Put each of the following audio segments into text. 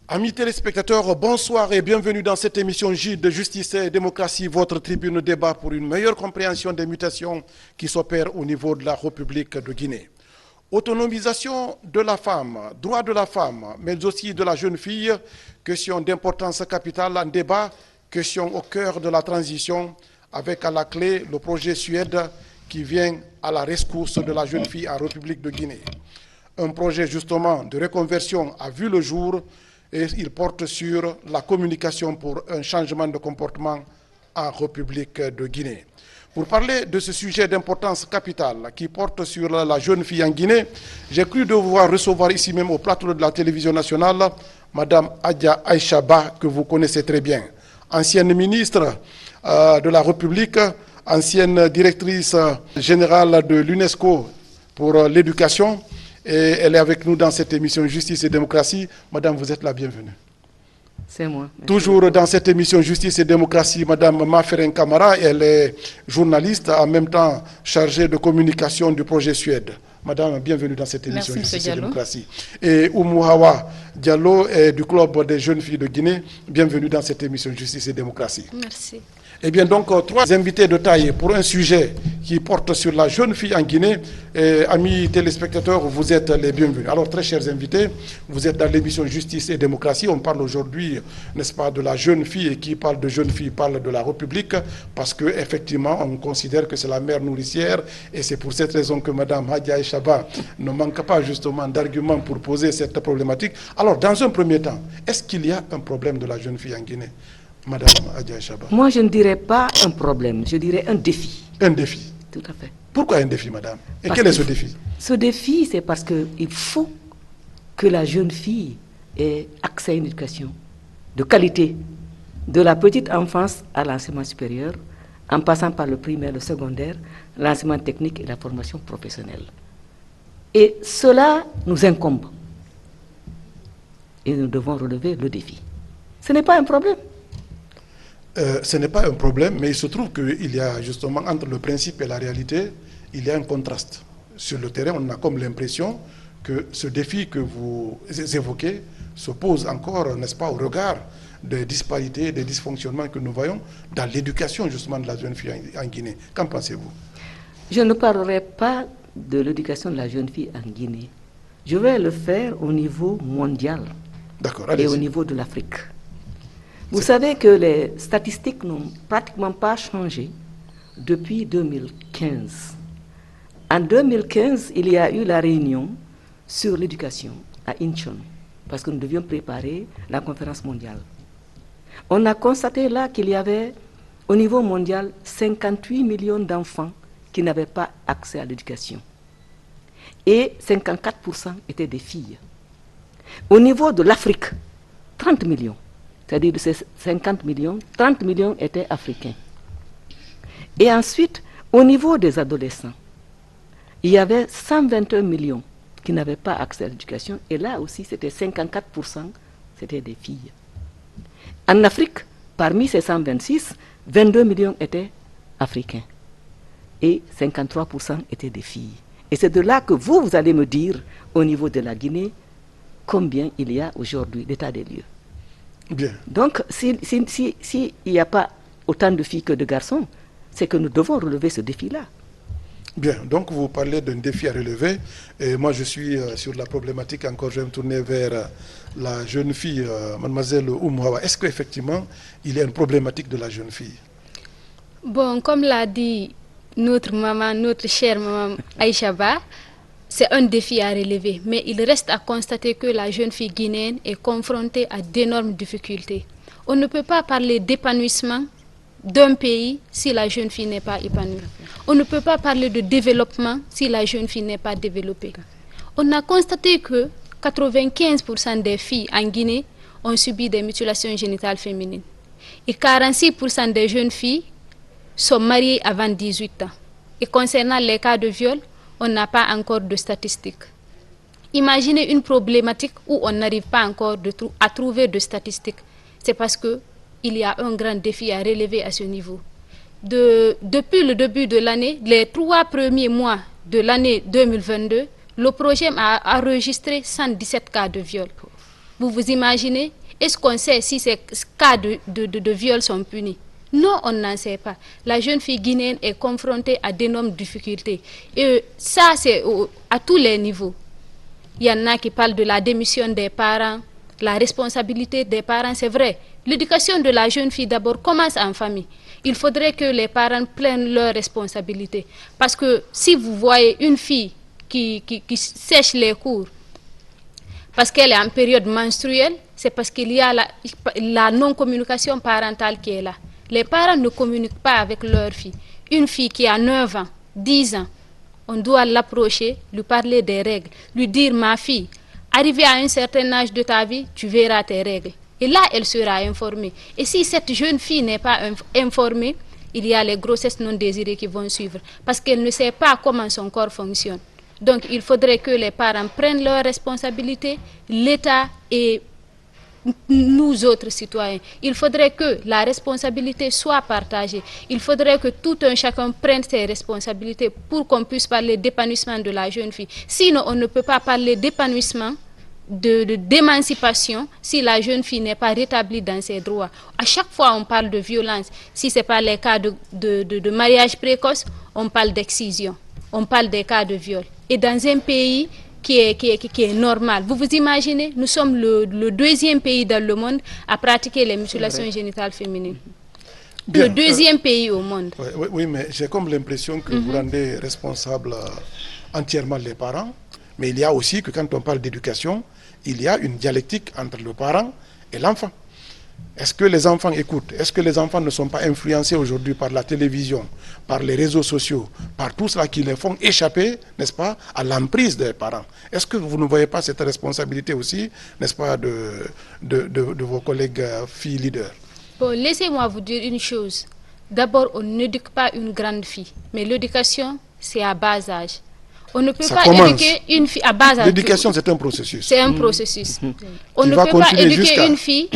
Amis téléspectateurs, bonsoir et bienvenue dans cette émission J de Justice et Démocratie, votre tribune débat pour une meilleure compréhension des mutations qui s'opèrent au niveau de la République de Guinée. Autonomisation de la femme, droit de la femme, mais aussi de la jeune fille, question d'importance capitale en débat, question au cœur de la transition, avec à la clé le projet Suède qui vient à la rescousse de la jeune fille en République de Guinée. Un projet justement de reconversion a vu le jour et il porte sur la communication pour un changement de comportement en République de Guinée. Pour parler de ce sujet d'importance capitale qui porte sur la jeune fille en Guinée, j'ai cru devoir recevoir ici même au plateau de la télévision nationale Madame Adja Aïcha Ba, que vous connaissez très bien, ancienne ministre de la République, ancienne directrice générale de l'UNESCO pour l'éducation. Et elle est avec nous dans cette émission Justice et Démocratie. Madame, vous êtes la bienvenue. C'est moi. Merci. Toujours dans cette émission Justice et Démocratie, Madame Maferen Kamara, elle est journaliste, en même temps chargée de communication du projet Suède. Madame, bienvenue dans cette émission Justice et Démocratie. Et Oumouhawa Diallo est du Club des jeunes filles de Guinée. Bienvenue dans cette émission Justice et Démocratie. Merci. Eh bien, donc, trois invités de taille pour un sujet qui porte sur la jeune fille en Guinée. Amis téléspectateurs, vous êtes les bienvenus. Alors, très chers invités, vous êtes dans l'émission Justice et Démocratie. On parle aujourd'hui, n'est-ce pas, de la jeune fille, et qui parle de jeune fille parle de la République, parce qu'effectivement, on considère que c'est la mère nourricière, et c'est pour cette raison que Mme Adja Aïcha Ba ne manque pas justement d'arguments pour poser cette problématique. Alors, dans un premier temps, est-ce qu'il y a un problème de la jeune fille en Guinée? Madame Adja Aïcha Ba. Moi, je ne dirais pas un problème, je dirais un défi. Un défi. Tout à fait. Pourquoi un défi, madame? Et Parce quel est ce défi? Ce défi, c'est parce qu'il faut que la jeune fille ait accès à une éducation de qualité, de la petite enfance à l'enseignement supérieur, en passant par le primaire, le secondaire, l'enseignement technique et la formation professionnelle. Et cela nous incombe. Et nous devons relever le défi. Ce n'est pas un problème. Ce n'est pas un problème, mais il se trouve qu'il y a justement entre le principe et la réalité, il y a un contraste. Sur le terrain, on a comme l'impression que ce défi que vous évoquez se pose encore, n'est-ce pas, au regard des disparités, des dysfonctionnements que nous voyons dans l'éducation justement de la jeune fille en Guinée. Qu'en pensez-vous? Je ne parlerai pas de l'éducation de la jeune fille en Guinée. Je vais le faire au niveau mondial et au niveau de l'Afrique. Vous savez que les statistiques n'ont pratiquement pas changé depuis 2015. En 2015, il y a eu la réunion sur l'éducation à Incheon, parce que nous devions préparer la conférence mondiale. On a constaté là qu'il y avait, au niveau mondial, 58 millions d'enfants qui n'avaient pas accès à l'éducation. Et 54% étaient des filles. Au niveau de l'Afrique, 30 millions. C'est-à-dire de ces 50 millions, 30 millions étaient africains. Et ensuite, au niveau des adolescents, il y avait 121 millions qui n'avaient pas accès à l'éducation. Et là aussi, c'était 54%, c'était des filles. En Afrique, parmi ces 126, 22 millions étaient africains. Et 53% étaient des filles. Et c'est de là que vous allez me dire, au niveau de la Guinée, combien il y a aujourd'hui d'état des lieux. Bien. Donc, s'il n'y a pas autant de filles que de garçons, c'est que nous devons relever ce défi-là. Bien, donc vous parlez d'un défi à relever, et moi je suis sur la problématique, encore je vais me tourner vers la jeune fille, mademoiselle Oumouhawa. Est-ce qu'effectivement, il y a une problématique de la jeune fille? Bon, comme l'a dit notre maman, notre chère maman Aïcha Ba, c'est un défi à relever, mais il reste à constater que la jeune fille guinéenne est confrontée à d'énormes difficultés. On ne peut pas parler d'épanouissement d'un pays si la jeune fille n'est pas épanouie. On ne peut pas parler de développement si la jeune fille n'est pas développée. On a constaté que 95% des filles en Guinée ont subi des mutilations génitales féminines. Et 46% des jeunes filles sont mariées avant 18 ans. Et concernant les cas de viol, on n'a pas encore de statistiques. Imaginez une problématique où on n'arrive pas encore à trouver de statistiques. C'est parce qu'il y a un grand défi à relever à ce niveau. Depuis le début de l'année, les 3 premiers mois de l'année 2022, le projet a enregistré 117 cas de viol. Vous vous imaginez? Est-ce qu'on sait si ces cas de viol sont punis? Non, on n'en sait pas. La jeune fille guinéenne est confrontée à d'énormes difficultés. Et ça, c'est à tous les niveaux. Il y en a qui parlent de la démission des parents, la responsabilité des parents, c'est vrai. L'éducation de la jeune fille d'abord commence en famille. Il faudrait que les parents prennent leurs responsabilités. Parce que si vous voyez une fille qui sèche les cours parce qu'elle est en période menstruelle, c'est parce qu'il y a la non-communication parentale qui est là. Les parents ne communiquent pas avec leur fille. Une fille qui a 9 ans, 10 ans, on doit l'approcher, lui parler des règles, lui dire, ma fille, arrivé à un certain âge de ta vie, tu verras tes règles. Et là, elle sera informée. Et si cette jeune fille n'est pas informée, il y a les grossesses non désirées qui vont suivre. Parce qu'elle ne sait pas comment son corps fonctionne. Donc, il faudrait que les parents prennent leurs responsabilités, l'État et nous autres citoyens. Il faudrait que la responsabilité soit partagée. Il faudrait que tout un chacun prenne ses responsabilités pour qu'on puisse parler d'épanouissement de la jeune fille. Sinon, on ne peut pas parler d'épanouissement, d'émancipation, si la jeune fille n'est pas rétablie dans ses droits. À chaque fois, on parle de violence. Si ce n'est pas les cas de mariage précoce, on parle d'excision. On parle des cas de viol. Et dans un pays qui est normal. Vous vous imaginez, nous sommes le 2e pays dans le monde à pratiquer les mutilations génitales féminines. Bien, le 2e pays au monde. Oui, mais j'ai comme l'impression que vous rendez responsable entièrement les parents. Mais il y a aussi que quand on parle d'éducation, il y a une dialectique entre le parent et l'enfant. Est-ce que les enfants écoutent? Est-ce que les enfants ne sont pas influencés aujourd'hui par la télévision, par les réseaux sociaux, par tout cela qui les font échapper, n'est-ce pas, à l'emprise des parents? Est-ce que vous ne voyez pas cette responsabilité aussi, n'est-ce pas, de vos collègues filles leaders? Bon, laissez-moi vous dire une chose. D'abord, on n'éduque pas une grande fille, mais l'éducation, c'est à bas âge. On ne peut pas éduquer une fille à bas âge. L'éducation, c'est un processus. C'est un processus. On ne peut pas éduquer une fille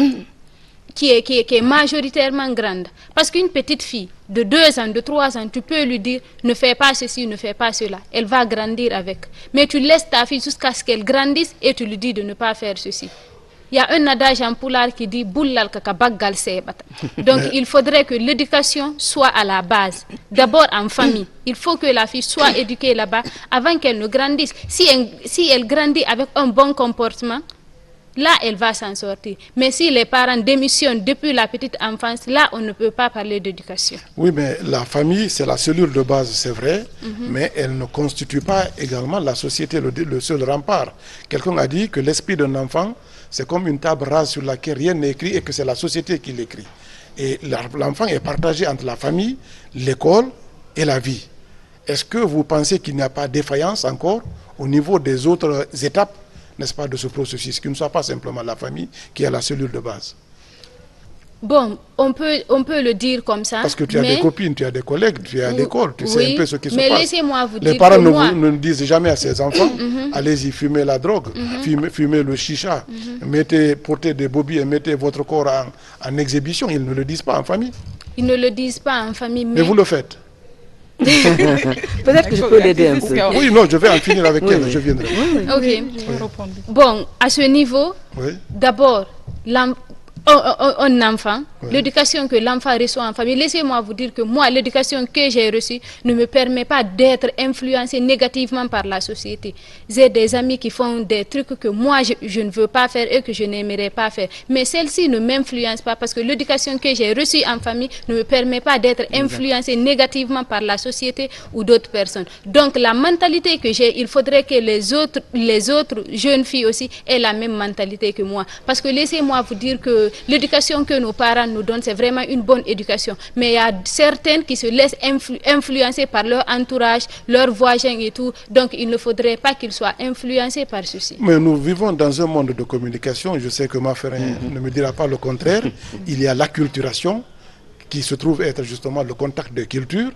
qui est majoritairement grande. Parce qu'une petite fille de 2 ans, de 3 ans, tu peux lui dire ne fais pas ceci, ne fais pas cela. Elle va grandir avec. Mais tu laisses ta fille jusqu'à ce qu'elle grandisse et tu lui dis de ne pas faire ceci. Il y a un adage en pulaar qui dit Boulal kaka baggal sebata. Donc il faudrait que l'éducation soit à la base. D'abord en famille. Il faut que la fille soit éduquée là-bas avant qu'elle ne grandisse. Si elle grandit avec un bon comportement, là, elle va s'en sortir. Mais si les parents démissionnent depuis la petite enfance, là, on ne peut pas parler d'éducation. Oui, mais la famille, c'est la cellule de base, c'est vrai, mais elle ne constitue pas également la société, le seul rempart. Quelqu'un a dit que l'esprit d'un enfant, c'est comme une table rase sur laquelle rien n'est écrit et que c'est la société qui l'écrit. Et l'enfant est partagé entre la famille, l'école et la vie. Est-ce que vous pensez qu'il n'y a pas de défaillance encore au niveau des autres étapes, n'est-ce pas, de ce processus, qui ne soit pas simplement la famille qui est la cellule de base? Bon, on peut le dire comme ça. Parce que tu as des copines, tu as des collègues, tu es à l'école, tu sais un peu ce qui se passe. Mais laissez-moi vous dire les parents ne disent jamais à ses enfants, allez-y, fumez la drogue, fumez le chicha, portez des bobbies et mettez votre corps en exhibition. Ils ne le disent pas en famille. Ils ne le disent pas en famille, mais vous le faites. Peut-être que je peux l'aider un peu. Oui, non, je vais en finir avec elle, je viendrai. Ok. Bon, à ce niveau, d'abord, un enfant, l'éducation que l'enfant reçoit en famille, laissez-moi vous dire que moi, l'éducation que j'ai reçue ne me permet pas d'être influencé négativement par la société. J'ai des amis qui font des trucs que moi, je ne veux pas faire et que je n'aimerais pas faire. Mais celle-ci ne m'influence pas parce que l'éducation que j'ai reçue en famille ne me permet pas d'être influencé négativement par la société ou d'autres personnes. Donc, la mentalité que j'ai, il faudrait que les autres jeunes filles aussi aient la même mentalité que moi. Parce que laissez-moi vous dire que l'éducation que nos parents nous donnent, c'est vraiment une bonne éducation. Mais il y a certaines qui se laissent influencer par leur entourage, leurs voisins et tout. Donc, il ne faudrait pas qu'ils soient influencés par ceci. Mais nous vivons dans un monde de communication. Je sais que ma frère ne me dira pas le contraire. Il y a l'acculturation, qui se trouve être justement le contact de culture.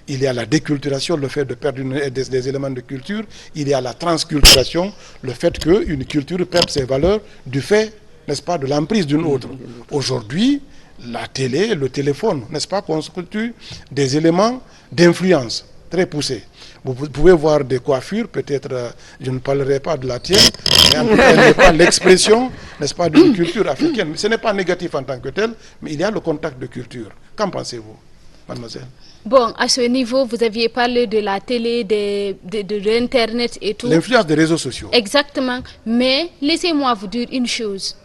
Il y a la déculturation, le fait de perdre des éléments de culture. Il y a la transculturation, le fait qu'une culture perde ses valeurs du fait, n'est-ce pas, de l'emprise d'une autre. Aujourd'hui, la télé, le téléphone, n'est-ce pas, constituent des éléments d'influence très poussés. Vous pouvez voir des coiffures, peut-être, je ne parlerai pas de la tienne, mais en tout cas, elle n'est pas l'expression n'est-ce pas, d'une culture africaine. Ce n'est pas négatif en tant que tel, mais il y a le contact de culture. Qu'en pensez-vous, mademoiselle? Bon, à ce niveau, vous aviez parlé de la télé, de l'Internet et tout. L'influence des réseaux sociaux. Exactement. Mais laissez-moi vous dire une chose.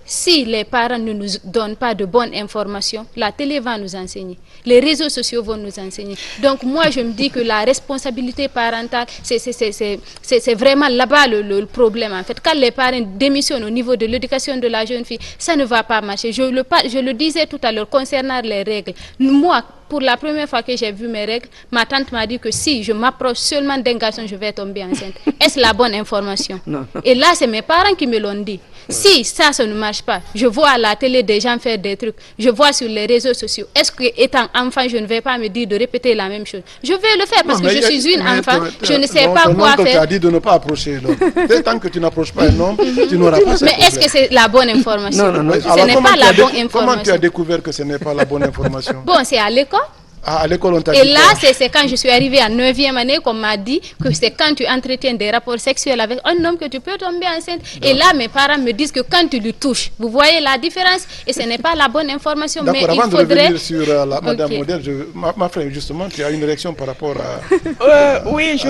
Si les parents ne nous donnent pas de bonnes informations, la télé va nous enseigner. Les réseaux sociaux vont nous enseigner. Donc moi, je me dis que la responsabilité parentale, c'est vraiment là-bas le problème. En fait, quand les parents démissionnent au niveau de l'éducation de la jeune fille, ça ne va pas marcher. Je le disais tout à l'heure concernant les règles. Moi, pour la première fois que j'ai vu mes règles, ma tante m'a dit que si je m'approche seulement d'un garçon, je vais tomber enceinte. Est-ce la bonne information? Non. Et là, c'est mes parents qui me l'ont dit. Si ça ne marche pas, je vois à la télé des gens faire des trucs, je vois sur les réseaux sociaux. Est-ce que, étant enfant, je ne vais pas me dire de répéter la même chose? Je vais le faire parce que je suis une enfant, je ne sais pas quoi faire. Tu as dit de ne pas approcher l'homme. Tant que tu n'approches pas un homme, tu n'auras pas ce problème. Mais est-ce que c'est la bonne information? Non. Ce n'est pas la bonne information. Comment tu as découvert que ce n'est pas la bonne information? Bon, c'est à l'école. Ah, à l'école, on t'a dit. Et là, c'est quand je suis arrivée en 9e année qu'on m'a dit que c'est quand tu entretiens des rapports sexuels avec un homme que tu peux tomber enceinte. Et là, mes parents me disent que quand tu lui touches, vous voyez la différence et ce n'est pas la bonne information. Mais avant il faudrait... de revenir sur Madame Modèle, ma frère, justement, tu as une réaction par rapport à oui,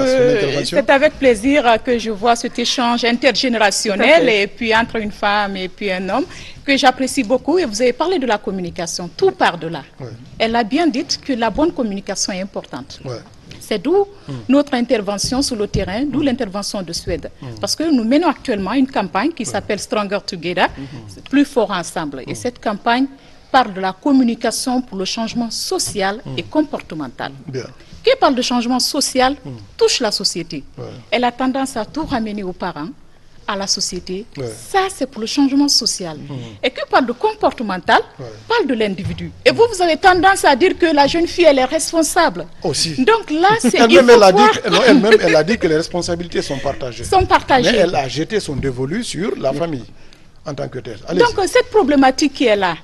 c'est avec plaisir que je vois cet échange intergénérationnel et puis entre une femme et puis un homme que j'apprécie beaucoup. Et vous avez parlé de la communication, tout part de là. Ouais. Elle a bien dit que la bonne communication est importante. Ouais. C'est d'où notre intervention sur le terrain, d'où l'intervention de Suède. Parce que nous menons actuellement une campagne qui s'appelle Stronger Together, plus fort ensemble. Et cette campagne parle de la communication pour le changement social et comportemental. Bien. Qui parle de changement social touche la société. Ouais. Elle a tendance à tout ramener aux parents, à la société. Ouais. Ça, c'est pour le changement social. Et qui parle de comportemental, parle de l'individu. Et vous avez tendance à dire que la jeune fille, elle est responsable. Aussi. Donc là, c'est... Elle-même, elle a dit que les responsabilités sont partagées. Sont partagées. Mais elle a jeté son dévolu sur la famille en tant que telle. Donc, cette problématique qui est là,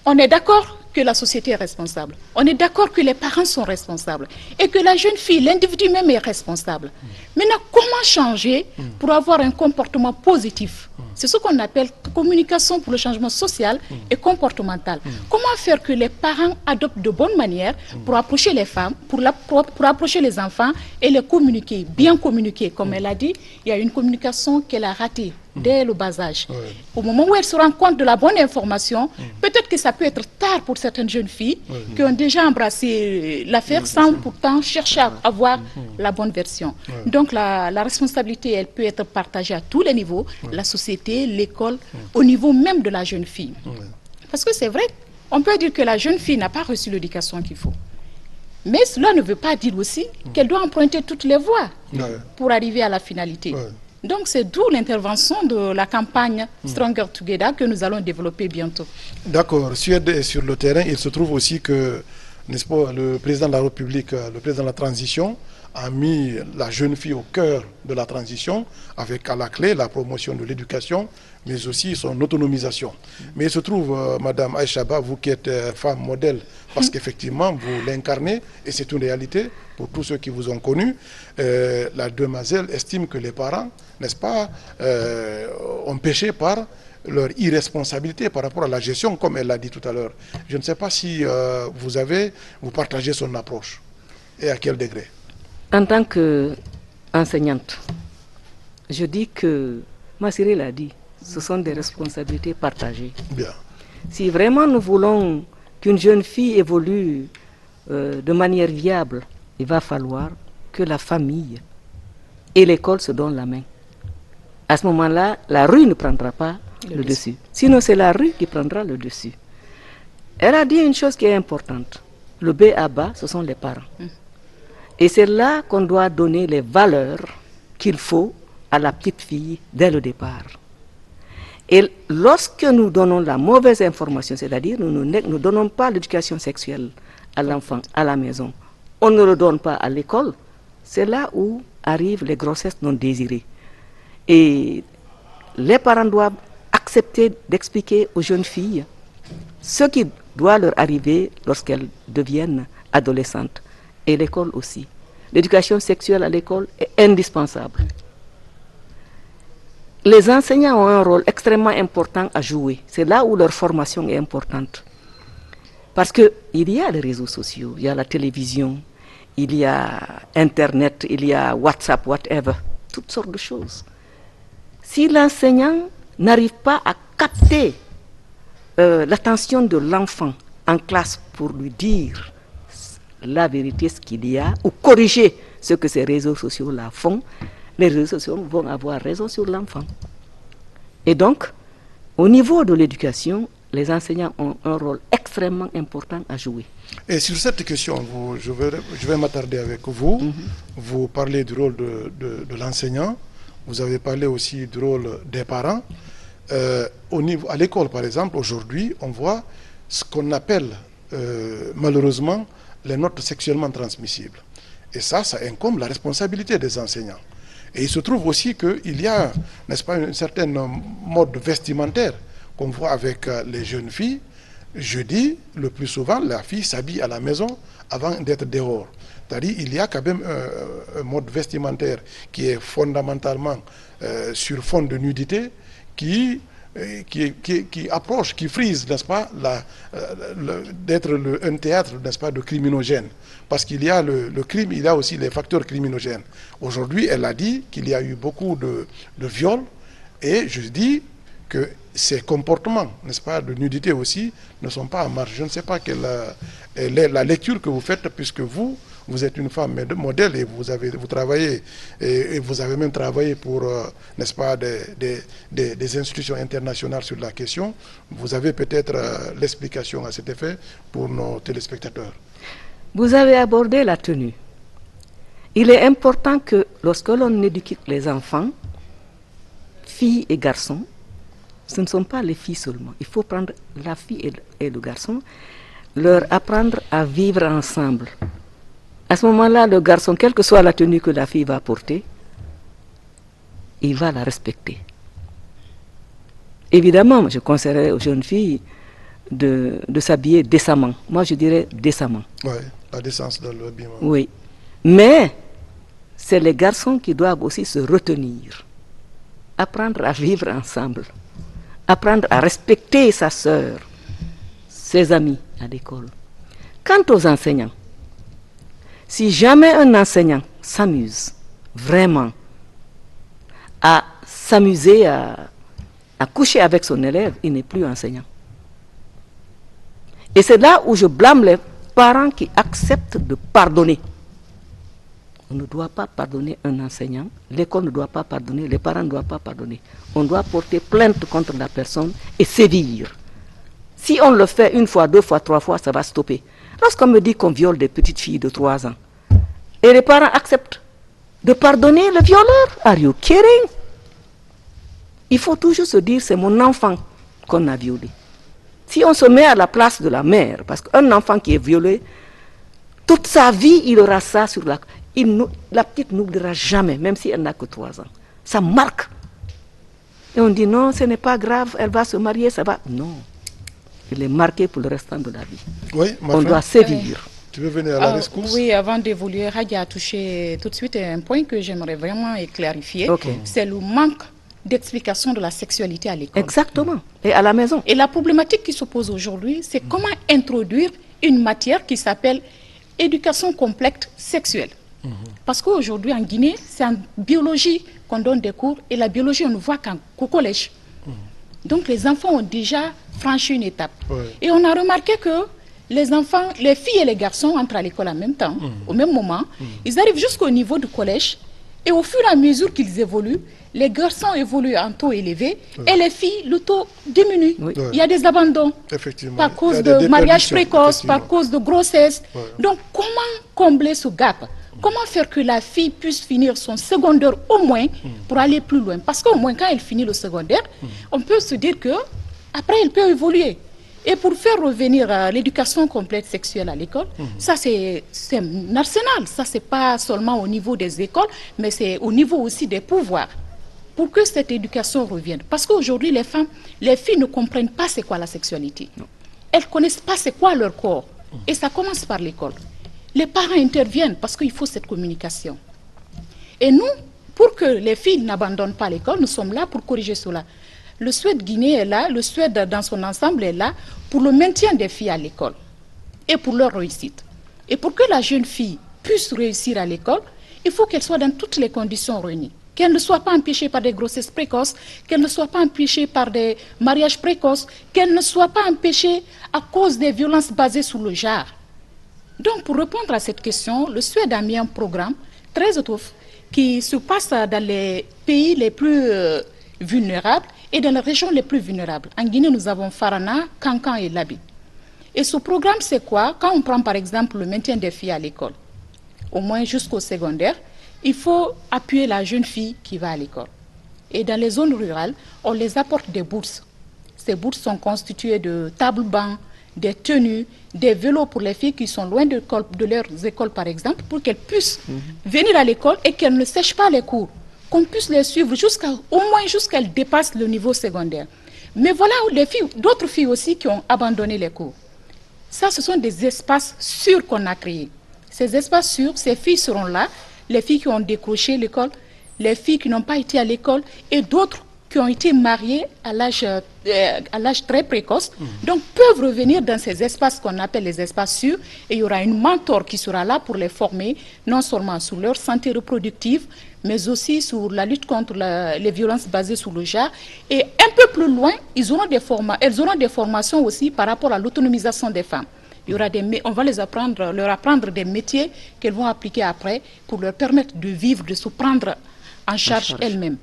on est d'accord que la société est responsable. On est d'accord que les parents sont responsables. Et que la jeune fille, l'individu même est responsable. Maintenant, comment changer pour avoir un comportement positif? C'est ce qu'on appelle communication pour le changement social et comportemental. Comment faire que les parents adoptent de bonnes manières pour approcher les femmes, pour approcher les enfants et les communiquer, bien communiquer. Comme elle a dit, il y a une communication qu'elle a ratée dès le bas âge. Ouais. Au moment où elle se rend compte de la bonne information, peut-être que ça peut être tard pour certaines jeunes filles qui ont déjà embrassé l'affaire sans pourtant chercher à avoir la bonne version. Donc la responsabilité, elle peut être partagée à tous les niveaux, la société, l'école, au niveau même de la jeune fille. Parce que c'est vrai, on peut dire que la jeune fille n'a pas reçu l'éducation qu'il faut. Mais cela ne veut pas dire aussi qu'elle doit emprunter toutes les voies pour arriver à la finalité. Donc c'est d'où l'intervention de la campagne Stronger Together que nous allons développer bientôt. D'accord. Suède est sur le terrain. Il se trouve aussi que, n'est-ce pas, le président de la République, le président de la transition, a mis la jeune fille au cœur de la transition, avec à la clé la promotion de l'éducation, mais aussi son autonomisation. Mais il se trouve, Madame Aïcha Ba, vous qui êtes femme modèle, parce qu'effectivement, vous l'incarnez, et c'est une réalité pour tous ceux qui vous ont connu, la demoiselle estime que les parents, n'est-ce pas, ont péché par leur irresponsabilité par rapport à la gestion, comme elle l'a dit tout à l'heure. Je ne sais pas si vous partagez son approche, et à quel degré. En tant qu'enseignante, je dis que, Massiré l'a dit, ce sont des responsabilités partagées. Bien. Si vraiment nous voulons qu'une jeune fille évolue de manière viable, il va falloir que la famille et l'école se donnent la main. À ce moment-là, la rue ne prendra pas le dessus. Sinon, c'est la rue qui prendra le dessus. Elle a dit une chose qui est importante. Le B à bas, ce sont les parents. Et c'est là qu'on doit donner les valeurs qu'il faut à la petite fille dès le départ. Et lorsque nous donnons la mauvaise information, c'est-à-dire nous ne donnons pas l'éducation sexuelle à l'enfant, à la maison, on ne le donne pas à l'école, c'est là où arrivent les grossesses non désirées. Et les parents doivent accepter d'expliquer aux jeunes filles ce qui doit leur arriver lorsqu'elles deviennent adolescentes. Et l'école aussi. L'éducation sexuelle à l'école est indispensable. les enseignants ont un rôle extrêmement important à jouer. C'est là où leur formation est importante. Parce qu'il y a les réseaux sociaux, il y a la télévision, il y a Internet, il y a WhatsApp, whatever, toutes sortes de choses. Si l'enseignant n'arrive pas à capter l'attention de l'enfant en classe pour lui dire la vérité, ce qu'il y a, ou corriger ce que ces réseaux sociaux-là font, les réseaux sociaux vont avoir raison sur l'enfant. Et donc, au niveau de l'éducation, les enseignants ont un rôle extrêmement important à jouer. Et sur cette question, je vais m'attarder avec vous. Vous parlez du rôle de l'enseignant, vous avez parlé aussi du rôle des parents. À l'école, par exemple, aujourd'hui, on voit ce qu'on appelle malheureusement les notes sexuellement transmissibles. Et ça incombe la responsabilité des enseignants. Et il se trouve aussi qu'il y a, n'est-ce pas, une certaine mode vestimentaire qu'on voit avec les jeunes filles. Je dis, le plus souvent, la fille s'habille à la maison avant d'être dehors. C'est-à-dire qu'il y a quand même un mode vestimentaire qui est fondamentalement sur fond de nudité, qui approche, qui frise, n'est-ce pas, d'être un théâtre, n'est-ce pas, de criminogène. Parce qu'il y a le crime, il y a aussi les facteurs criminogènes. Aujourd'hui, elle a dit qu'il y a eu beaucoup de viols, et je dis que ces comportements, n'est-ce pas, de nudité aussi, ne sont pas en marche. Je ne sais pas quelle est la lecture que vous faites, puisque vous êtes une femme modèle et vous travaillez, et vous avez même travaillé pour, n'est-ce pas, des institutions internationales sur la question. Vous avez peut-être l'explication à cet effet pour nos téléspectateurs. Vous avez abordé la tenue. Il est important que lorsque l'on éduque les enfants, filles et garçons, ce ne sont pas les filles seulement. Il faut prendre la fille et le garçon, leur apprendre à vivre ensemble. À ce moment-là, le garçon, quelle que soit la tenue que la fille va porter, il va la respecter. Évidemment, je conseillerais aux jeunes filles de s'habiller décemment. Moi, je dirais décemment. Oui, la décence de l'habillement. Oui. Mais c'est les garçons qui doivent aussi se retenir, apprendre à vivre ensemble, apprendre à respecter sa sœur, ses amis à l'école. Quant aux enseignants, si jamais un enseignant s'amuse vraiment à s'amuser à coucher avec son élève, il n'est plus enseignant. Et c'est là où je blâme les parents qui acceptent de pardonner. On ne doit pas pardonner un enseignant, l'école ne doit pas pardonner, les parents ne doivent pas pardonner. On doit porter plainte contre la personne et sévir. Si on le fait une fois, deux fois, trois fois, ça va stopper. Lorsqu'on me dit qu'on viole des petites filles de 3 ans, et les parents acceptent de pardonner le violeur, are you kidding? Il faut toujours se dire, c'est mon enfant qu'on a violé. Si on se met à la place de la mère, parce qu'un enfant qui est violé, toute sa vie, il aura ça sur la... La petite n'oubliera jamais, même si elle n'a que 3 ans. Ça marque. Et on dit non, ce n'est pas grave, elle va se marier, ça va. Non. Il est marqué pour le restant de la vie. Oui, on doit sévir. Tu veux venir à la rescousse? Oui, avant d'évoluer, Radia a touché tout de suite un point que j'aimerais vraiment clarifier. Okay. C'est le manque d'explication de la sexualité à l'école. Exactement. Et à la maison. Et la problématique qui se pose aujourd'hui, c'est comment introduire une matière qui s'appelle éducation complète sexuelle. Parce qu'aujourd'hui, en Guinée, c'est en biologie qu'on donne des cours, et la biologie, on ne voit qu'au collège. Donc, les enfants ont déjà franchi une étape. Et on a remarqué que les enfants, les filles et les garçons entrent à l'école en même temps, au même moment. Ils arrivent jusqu'au niveau du collège, et au fur et à mesure qu'ils évoluent, les garçons évoluent en taux élevé, et les filles, le taux diminue. Il y a des abandons, par cause de mariage précoce, par cause de grossesse. Donc, comment combler ce gap? Comment faire que la fille puisse finir son secondaire au moins pour aller plus loin? Parce qu'au moins, quand elle finit le secondaire, on peut se dire qu'après, elle peut évoluer. Et pour faire revenir à l'éducation complète sexuelle à l'école, ça c'est un arsenal. Ça, c'est pas seulement au niveau des écoles, mais c'est au niveau aussi des pouvoirs. Pour que cette éducation revienne. Parce qu'aujourd'hui, les filles ne comprennent pas c'est quoi la sexualité. Elles ne connaissent pas c'est quoi leur corps. Et ça commence par l'école. Les parents interviennent parce qu'il faut cette communication. Et nous, pour que les filles n'abandonnent pas l'école, nous sommes là pour corriger cela. Le Suède Guinée est là, le Suède dans son ensemble est là pour le maintien des filles à l'école et pour leur réussite. Et pour que la jeune fille puisse réussir à l'école, il faut qu'elle soit dans toutes les conditions réunies. Qu'elle ne soit pas empêchée par des grossesses précoces, qu'elle ne soit pas empêchée par des mariages précoces, qu'elle ne soit pas empêchée à cause des violences basées sur le genre. Donc, pour répondre à cette question, le Suède a mis un programme très étoffé qui se passe dans les pays les plus vulnérables et dans les régions les plus vulnérables. En Guinée, nous avons Farana, Kankan et Labi. Et ce programme, c'est quoi? Quand on prend par exemple le maintien des filles à l'école, au moins jusqu'au secondaire, il faut appuyer la jeune fille qui va à l'école. Et dans les zones rurales, on les apporte des bourses. Ces bourses sont constituées de tables-bancs, des tenues, des vélos pour les filles qui sont loin de leurs écoles, par exemple, pour qu'elles puissent venir à l'école et qu'elles ne sèchent pas les cours, qu'on puisse les suivre au moins jusqu'à qu'elles dépassent le niveau secondaire. Mais voilà d'autres filles aussi qui ont abandonné les cours. Ça, ce sont des espaces sûrs qu'on a créés. Ces espaces sûrs, ces filles seront là, les filles qui ont décroché l'école, les filles qui n'ont pas été à l'école et d'autres qui ont été mariées à l'âge très précoce, donc peuvent revenir dans ces espaces qu'on appelle les espaces sûrs, et il y aura une mentor qui sera là pour les former, non seulement sur leur santé reproductive, mais aussi sur la lutte contre les violences basées sur le genre. Et un peu plus loin, elles auront des formations aussi par rapport à l'autonomisation des femmes. On va leur apprendre des métiers qu'elles vont appliquer après pour leur permettre de vivre, de se prendre en charge elles-mêmes.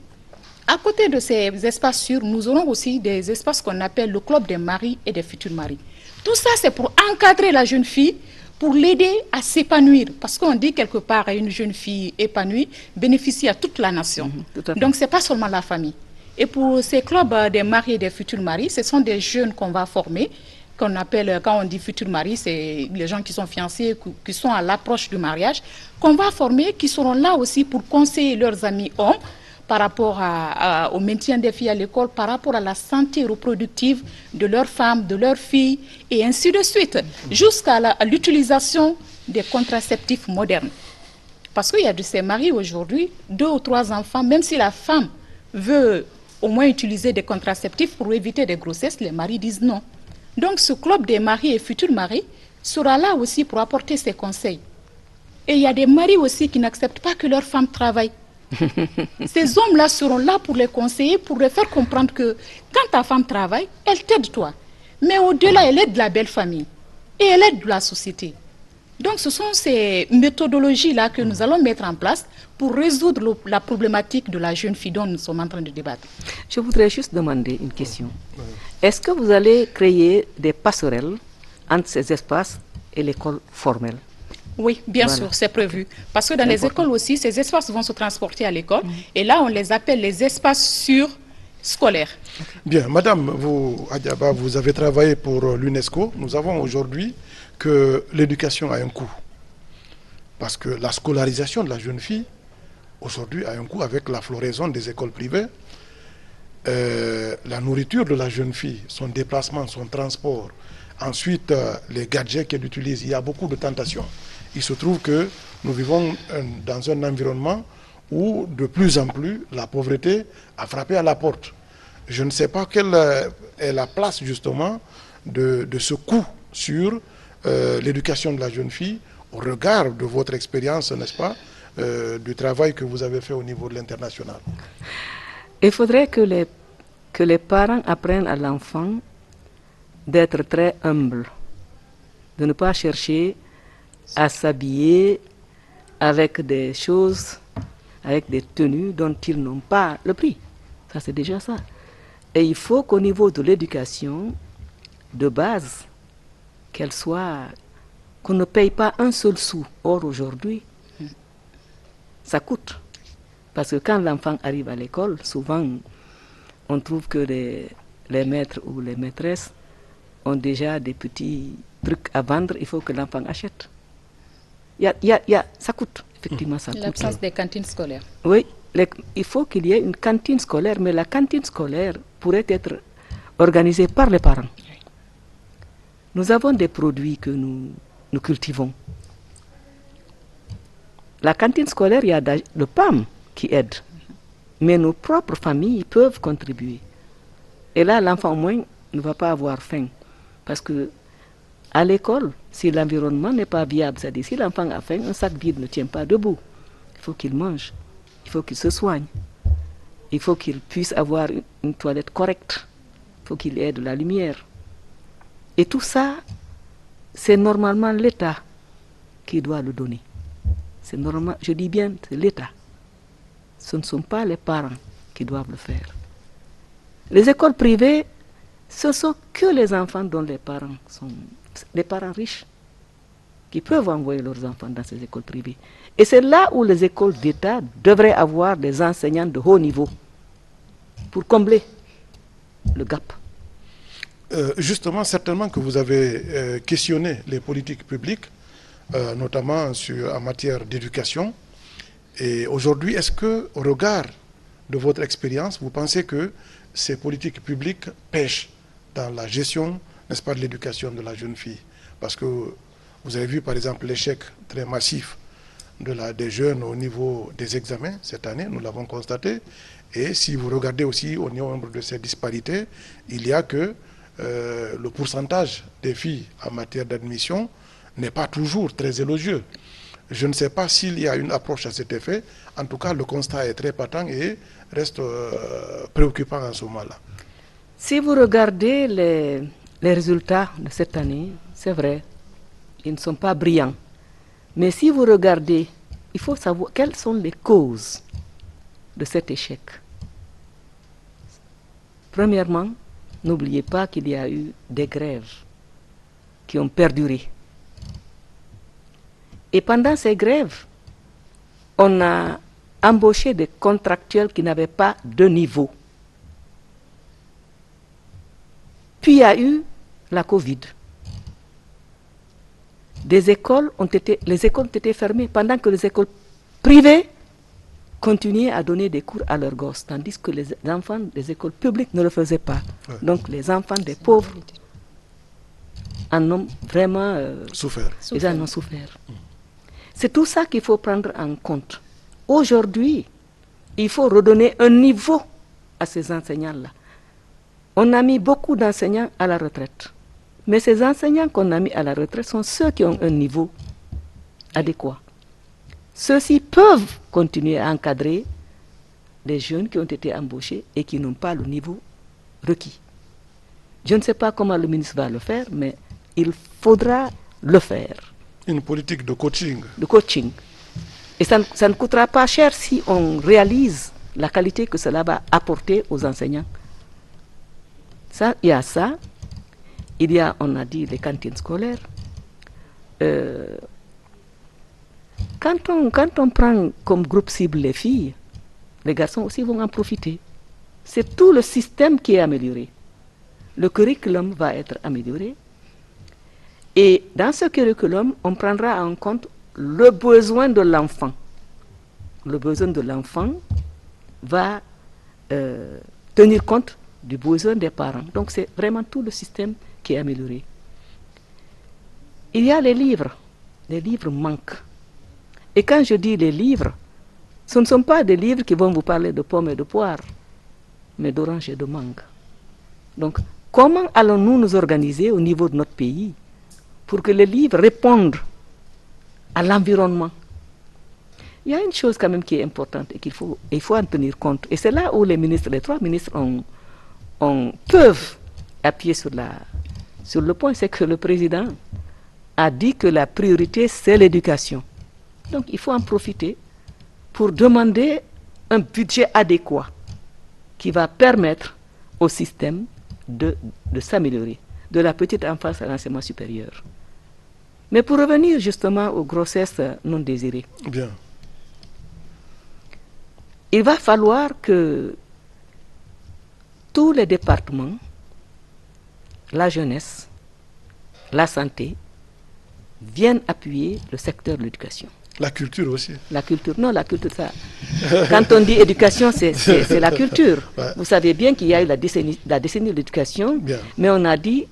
À côté de ces espaces sûrs, nous aurons aussi des espaces qu'on appelle le club des maris et des futurs maris. Tout ça, c'est pour encadrer la jeune fille, pour l'aider à s'épanouir. Parce qu'on dit quelque part, une jeune fille épanouie bénéficie à toute la nation. Donc, ce n'est pas seulement la famille. Et pour ces clubs des maris et des futurs maris, ce sont des jeunes qu'on va former, qu'on appelle, quand on dit futurs maris, c'est les gens qui sont fiancés, qui sont à l'approche du mariage, qu'on va former, qui seront là aussi pour conseiller leurs amis hommes par rapport au maintien des filles à l'école, par rapport à la santé reproductive de leurs femmes, de leurs filles, et ainsi de suite, jusqu'à l'utilisation des contraceptifs modernes. Parce qu'il y a de ces maris aujourd'hui, 2 ou 3 enfants, même si la femme veut au moins utiliser des contraceptifs pour éviter des grossesses, les maris disent non. Donc ce club des maris et futurs maris sera là aussi pour apporter ses conseils. Et il y a des maris aussi qui n'acceptent pas que leurs femmes travaillent. Ces hommes-là seront là pour les conseiller, pour les faire comprendre que quand ta femme travaille, elle t'aide toi. Mais au-delà, elle aide la belle famille et elle aide la société. Donc ce sont ces méthodologies-là que nous allons mettre en place pour résoudre la problématique de la jeune fille dont nous sommes en train de débattre. Je voudrais juste demander une question. Est-ce que vous allez créer des passerelles entre ces espaces et l'école formelle? Oui, bien sûr, c'est prévu. Parce que dans les écoles aussi, ces espaces vont se transporter à l'école. Et là, on les appelle les espaces sûrs scolaires. Bien, Madame Adiaba, vous avez travaillé pour l'UNESCO. Nous avons aujourd'hui que l'éducation a un coût. Parce que la scolarisation de la jeune fille, aujourd'hui, a un coût avec la floraison des écoles privées. La nourriture de la jeune fille, son déplacement, son transport, ensuite les gadgets qu'elle utilise, il y a beaucoup de tentations. Il se trouve que nous vivons dans un environnement où de plus en plus la pauvreté a frappé à la porte. Je ne sais pas quelle est la place justement de ce coût sur l'éducation de la jeune fille au regard de votre expérience, n'est-ce pas, du travail que vous avez fait au niveau de l'international. Il faudrait que les parents apprennent à l'enfant d'être très humble, de ne pas chercher à s'habiller avec des choses, avec des tenues dont ils n'ont pas le prix. Ça, c'est déjà ça. Et il faut qu'au niveau de l'éducation de base, qu'on ne paye pas un seul sou. Or, aujourd'hui, ça coûte. Parce que quand l'enfant arrive à l'école, souvent, on trouve que les maîtres ou les maîtresses ont déjà des petits trucs à vendre, il faut que l'enfant achète. Ça coûte, effectivement, ça coûte. L'absence des cantines scolaires. Oui, il faut qu'il y ait une cantine scolaire, mais la cantine scolaire pourrait être organisée par les parents. Nous avons des produits que nous cultivons. La cantine scolaire, il y a le PAM, qui aident. Mais nos propres familles peuvent contribuer. Et là, l'enfant au moins ne va pas avoir faim. Parce que à l'école, si l'environnement n'est pas viable, c'est-à-dire si l'enfant a faim, un sac vide ne tient pas debout. Il faut qu'il mange, il faut qu'il se soigne, il faut qu'il puisse avoir une toilette correcte, il faut qu'il ait de la lumière. Et tout ça, c'est normalement l'État qui doit le donner. C'est normal, je dis bien, c'est l'État. Ce ne sont pas les parents qui doivent le faire. Les écoles privées, ce sont que les enfants dont les parents sont des parents riches qui peuvent envoyer leurs enfants dans ces écoles privées. Et c'est là où les écoles d'État devraient avoir des enseignants de haut niveau pour combler le gap. Justement, certainement que vous avez questionné les politiques publiques, notamment en matière d'éducation. Et aujourd'hui, est-ce que, au regard de votre expérience, vous pensez que ces politiques publiques pêchent dans la gestion, n'est-ce pas, de l'éducation de la jeune fille? Parce que vous avez vu, par exemple, l'échec très massif des jeunes au niveau des examens cette année, nous l'avons constaté. Et si vous regardez aussi au nombre de ces disparités, il y a que le pourcentage des filles en matière d'admission n'est pas toujours très élogieux. Je ne sais pas s'il y a une approche à cet effet. En tout cas, le constat est très patent et reste préoccupant en ce moment-là. Si vous regardez les résultats de cette année, c'est vrai, ils ne sont pas brillants. Mais si vous regardez, il faut savoir quelles sont les causes de cet échec. Premièrement, n'oubliez pas qu'il y a eu des grèves qui ont perduré. Et pendant ces grèves, on a embauché des contractuels qui n'avaient pas de niveau. Puis il y a eu la Covid. Les écoles ont été fermées pendant que les écoles privées continuaient à donner des cours à leurs gosses, tandis que les enfants des écoles publiques ne le faisaient pas. Ouais. Donc les enfants des pauvres en ont vraiment souffert. Ils en ont souffert. C'est tout ça qu'il faut prendre en compte. Aujourd'hui, il faut redonner un niveau à ces enseignants-là. On a mis beaucoup d'enseignants à la retraite. Mais ces enseignants qu'on a mis à la retraite sont ceux qui ont un niveau adéquat. Ceux-ci peuvent continuer à encadrer les jeunes qui ont été embauchés et qui n'ont pas le niveau requis. Je ne sais pas comment le ministre va le faire, mais il faudra le faire. Une politique de coaching. De coaching. Et ça ne coûtera pas cher si on réalise la qualité que cela va apporter aux enseignants. Ça, il y a ça. Il y a, on a dit, les cantines scolaires. Quand on prend comme groupe cible les filles, les garçons aussi vont en profiter. C'est tout le système qui est amélioré. Le curriculum va être amélioré. Et dans ce curriculum, on prendra en compte le besoin de l'enfant. Le besoin de l'enfant va tenir compte du besoin des parents. Donc c'est vraiment tout le système qui est amélioré. Il y a les livres. Les livres manquent. Et quand je dis les livres, ce ne sont pas des livres qui vont vous parler de pommes et de poires, mais d'oranges et de mangue. Donc, comment allons-nous nous organiser au niveau de notre pays pour que les livres répondent à l'environnement? Il y a une chose quand même qui est importante et il faut en tenir compte. Et c'est là où les trois ministres peuvent appuyer sur le point, c'est que le président a dit que la priorité, c'est l'éducation. Donc il faut en profiter pour demander un budget adéquat qui va permettre au système de s'améliorer, de la petite enfance à l'enseignement supérieur. Mais pour revenir justement aux grossesses non désirées, bien, il va falloir que tous les départements, la jeunesse, la santé, viennent appuyer le secteur de l'éducation. La culture aussi. La culture, non, la culture, ça. Quand on dit éducation, c'est la culture. Ouais. Vous savez bien qu'il y a eu la décennie de l'éducation, mais on a dit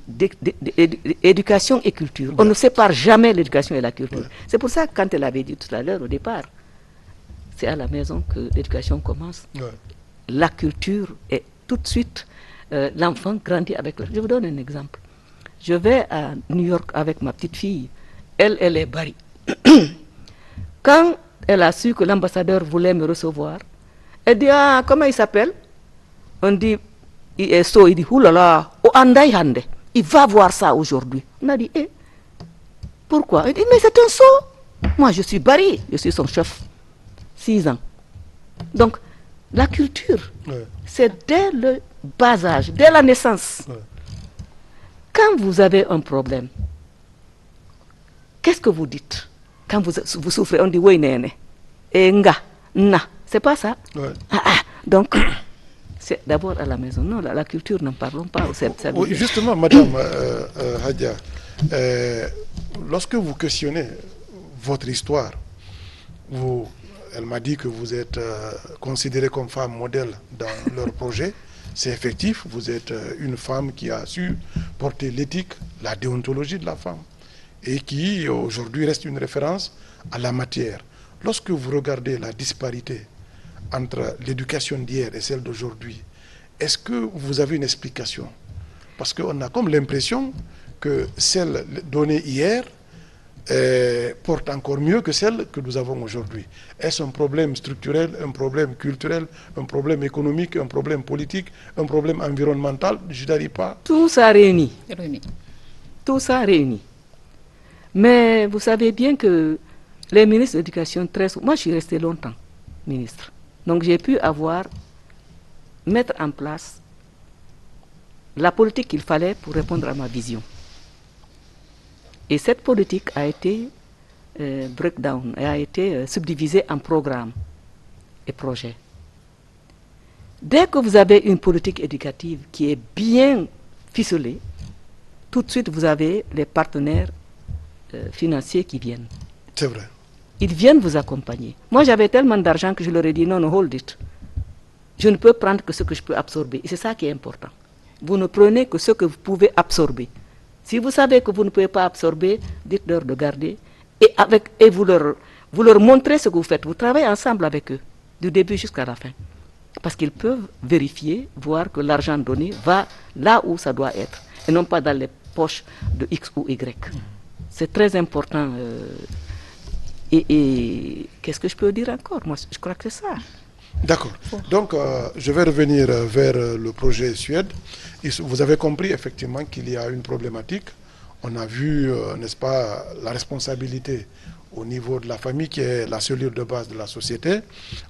éducation et culture. Bien. On ne sépare jamais l'éducation et la culture. Ouais. C'est pour ça que quand elle avait dit tout à l'heure, au départ, c'est à la maison que l'éducation commence. Ouais. La culture est tout de suite, l'enfant grandit avec. Je vous donne un exemple. Je vais à New York avec ma petite fille. Elle est Barry. Quand elle a su que l'ambassadeur voulait me recevoir, elle dit, ah, comment il s'appelle? On dit, il est so, il dit, oulala, oh andai hande. Il va voir ça aujourd'hui. On a dit, pourquoi? Il dit, mais c'est un saut. Moi, je suis Barry, je suis son chef. 6 ans. Donc, la culture, ouais. C'est dès le bas âge, dès la naissance. Ouais. Quand vous avez un problème, qu'est-ce que vous dites? Quand vous souffrez, on dit, oui, néné. Et nga, na. C'est pas ça. Ouais. Donc, c'est d'abord à la maison. Non, la culture, n'en parlons pas. Oui, justement, Madame Hadia, lorsque vous questionnez votre histoire, elle m'a dit que vous êtes considérée comme femme modèle dans leur projet. C'est effectif, vous êtes une femme qui a su porter l'éthique, la déontologie de la femme et qui aujourd'hui reste une référence à la matière. Lorsque vous regardez la disparité entre l'éducation d'hier et celle d'aujourd'hui, est-ce que vous avez une explication? Parce qu'on a comme l'impression que celle donnée hier porte encore mieux que celle que nous avons aujourd'hui. Est-ce un problème structurel, un problème culturel, un problème économique, un problème politique, un problème environnemental? Je n'arrive pas. Tout ça réuni. Tout ça réuni. Mais vous savez bien que les ministres de l'éducation, très souvent, moi je suis restée longtemps ministre, donc j'ai pu mettre en place la politique qu'il fallait pour répondre à ma vision. Et cette politique a été breakdown, a été subdivisée en programmes et projets. Dès que vous avez une politique éducative qui est bien ficelée, tout de suite vous avez les partenaires financiers qui viennent. C'est vrai. Ils viennent vous accompagner. Moi j'avais tellement d'argent que je leur ai dit non, hold it. Je ne peux prendre que ce que je peux absorber. Et c'est ça qui est important. Vous ne prenez que ce que vous pouvez absorber. Si vous savez que vous ne pouvez pas absorber, dites-leur de garder et vous leur montrez ce que vous faites. Vous travaillez ensemble avec eux, du début jusqu'à la fin. Parce qu'ils peuvent vérifier, voir que l'argent donné va là où ça doit être, et non pas dans les poches de X ou Y. C'est très important. Et qu'est-ce que je peux dire encore? Moi, je crois que c'est ça. D'accord. Donc, je vais revenir vers le projet Suède. Vous avez compris effectivement qu'il y a une problématique. On a vu, n'est-ce pas, la responsabilité au niveau de la famille qui est la cellule de base de la société.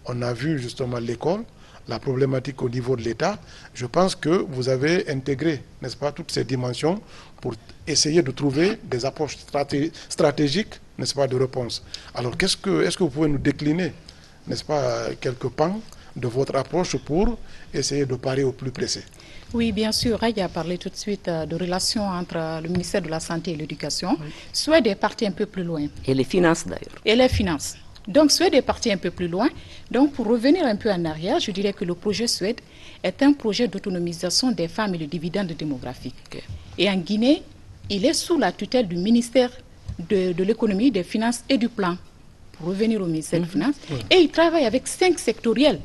On a vu justement l'école, la problématique au niveau de l'État. Je pense que vous avez intégré, n'est-ce pas, toutes ces dimensions pour essayer de trouver des approches stratégiques, n'est-ce pas, de réponse. Alors, est-ce que vous pouvez nous décliner, n'est-ce pas, quelques pans de votre approche pour essayer de parer au plus pressé? Oui, bien sûr. Raya a parlé tout de suite de relations entre le ministère de la Santé et l'Éducation. Oui. Suède est parti un peu plus loin. Et les finances d'ailleurs. Et les finances. Donc Suède est parti un peu plus loin. Donc pour revenir un peu en arrière, je dirais que le projet Suède est un projet d'autonomisation des femmes et de dividendes démographiques. Okay. Et en Guinée, il est sous la tutelle du ministère de l'économie, des finances et du plan. Pour revenir au ministère des Finances. Oui. Et il travaille avec 5 sectoriels.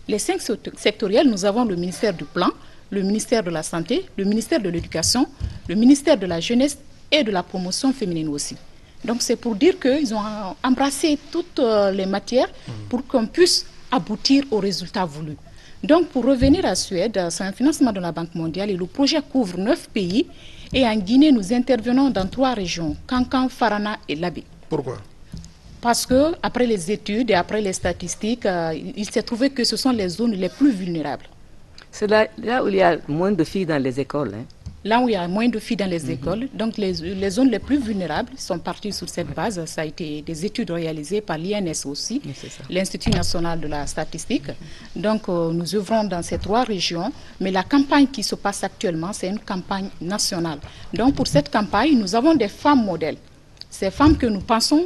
Les 5 sectoriels, nous avons le ministère du plan, le ministère de la Santé, le ministère de l'Éducation, le ministère de la Jeunesse et de la promotion féminine aussi. Donc c'est pour dire qu'ils ont embrassé toutes les matières pour qu'on puisse aboutir aux résultats voulus. Donc pour revenir à Suède, c'est un financement de la Banque mondiale et le projet couvre 9 pays. Et en Guinée, nous intervenons dans 3 régions, Kankan, Farana et Labé. Pourquoi? Parce que après les études et après les statistiques, il s'est trouvé que ce sont les zones les plus vulnérables. C'est là où il y a moins de filles dans les écoles. Hein? Là où il y a moins de filles dans les écoles. Donc les zones les plus vulnérables sont parties sur cette base. Ça a été des études réalisées par l'INS aussi, l'Institut national de la statistique. Donc nous œuvrons dans ces 3 régions. Mais la campagne qui se passe actuellement, c'est une campagne nationale. Donc pour cette campagne, nous avons des femmes modèles. Ces femmes que nous pensons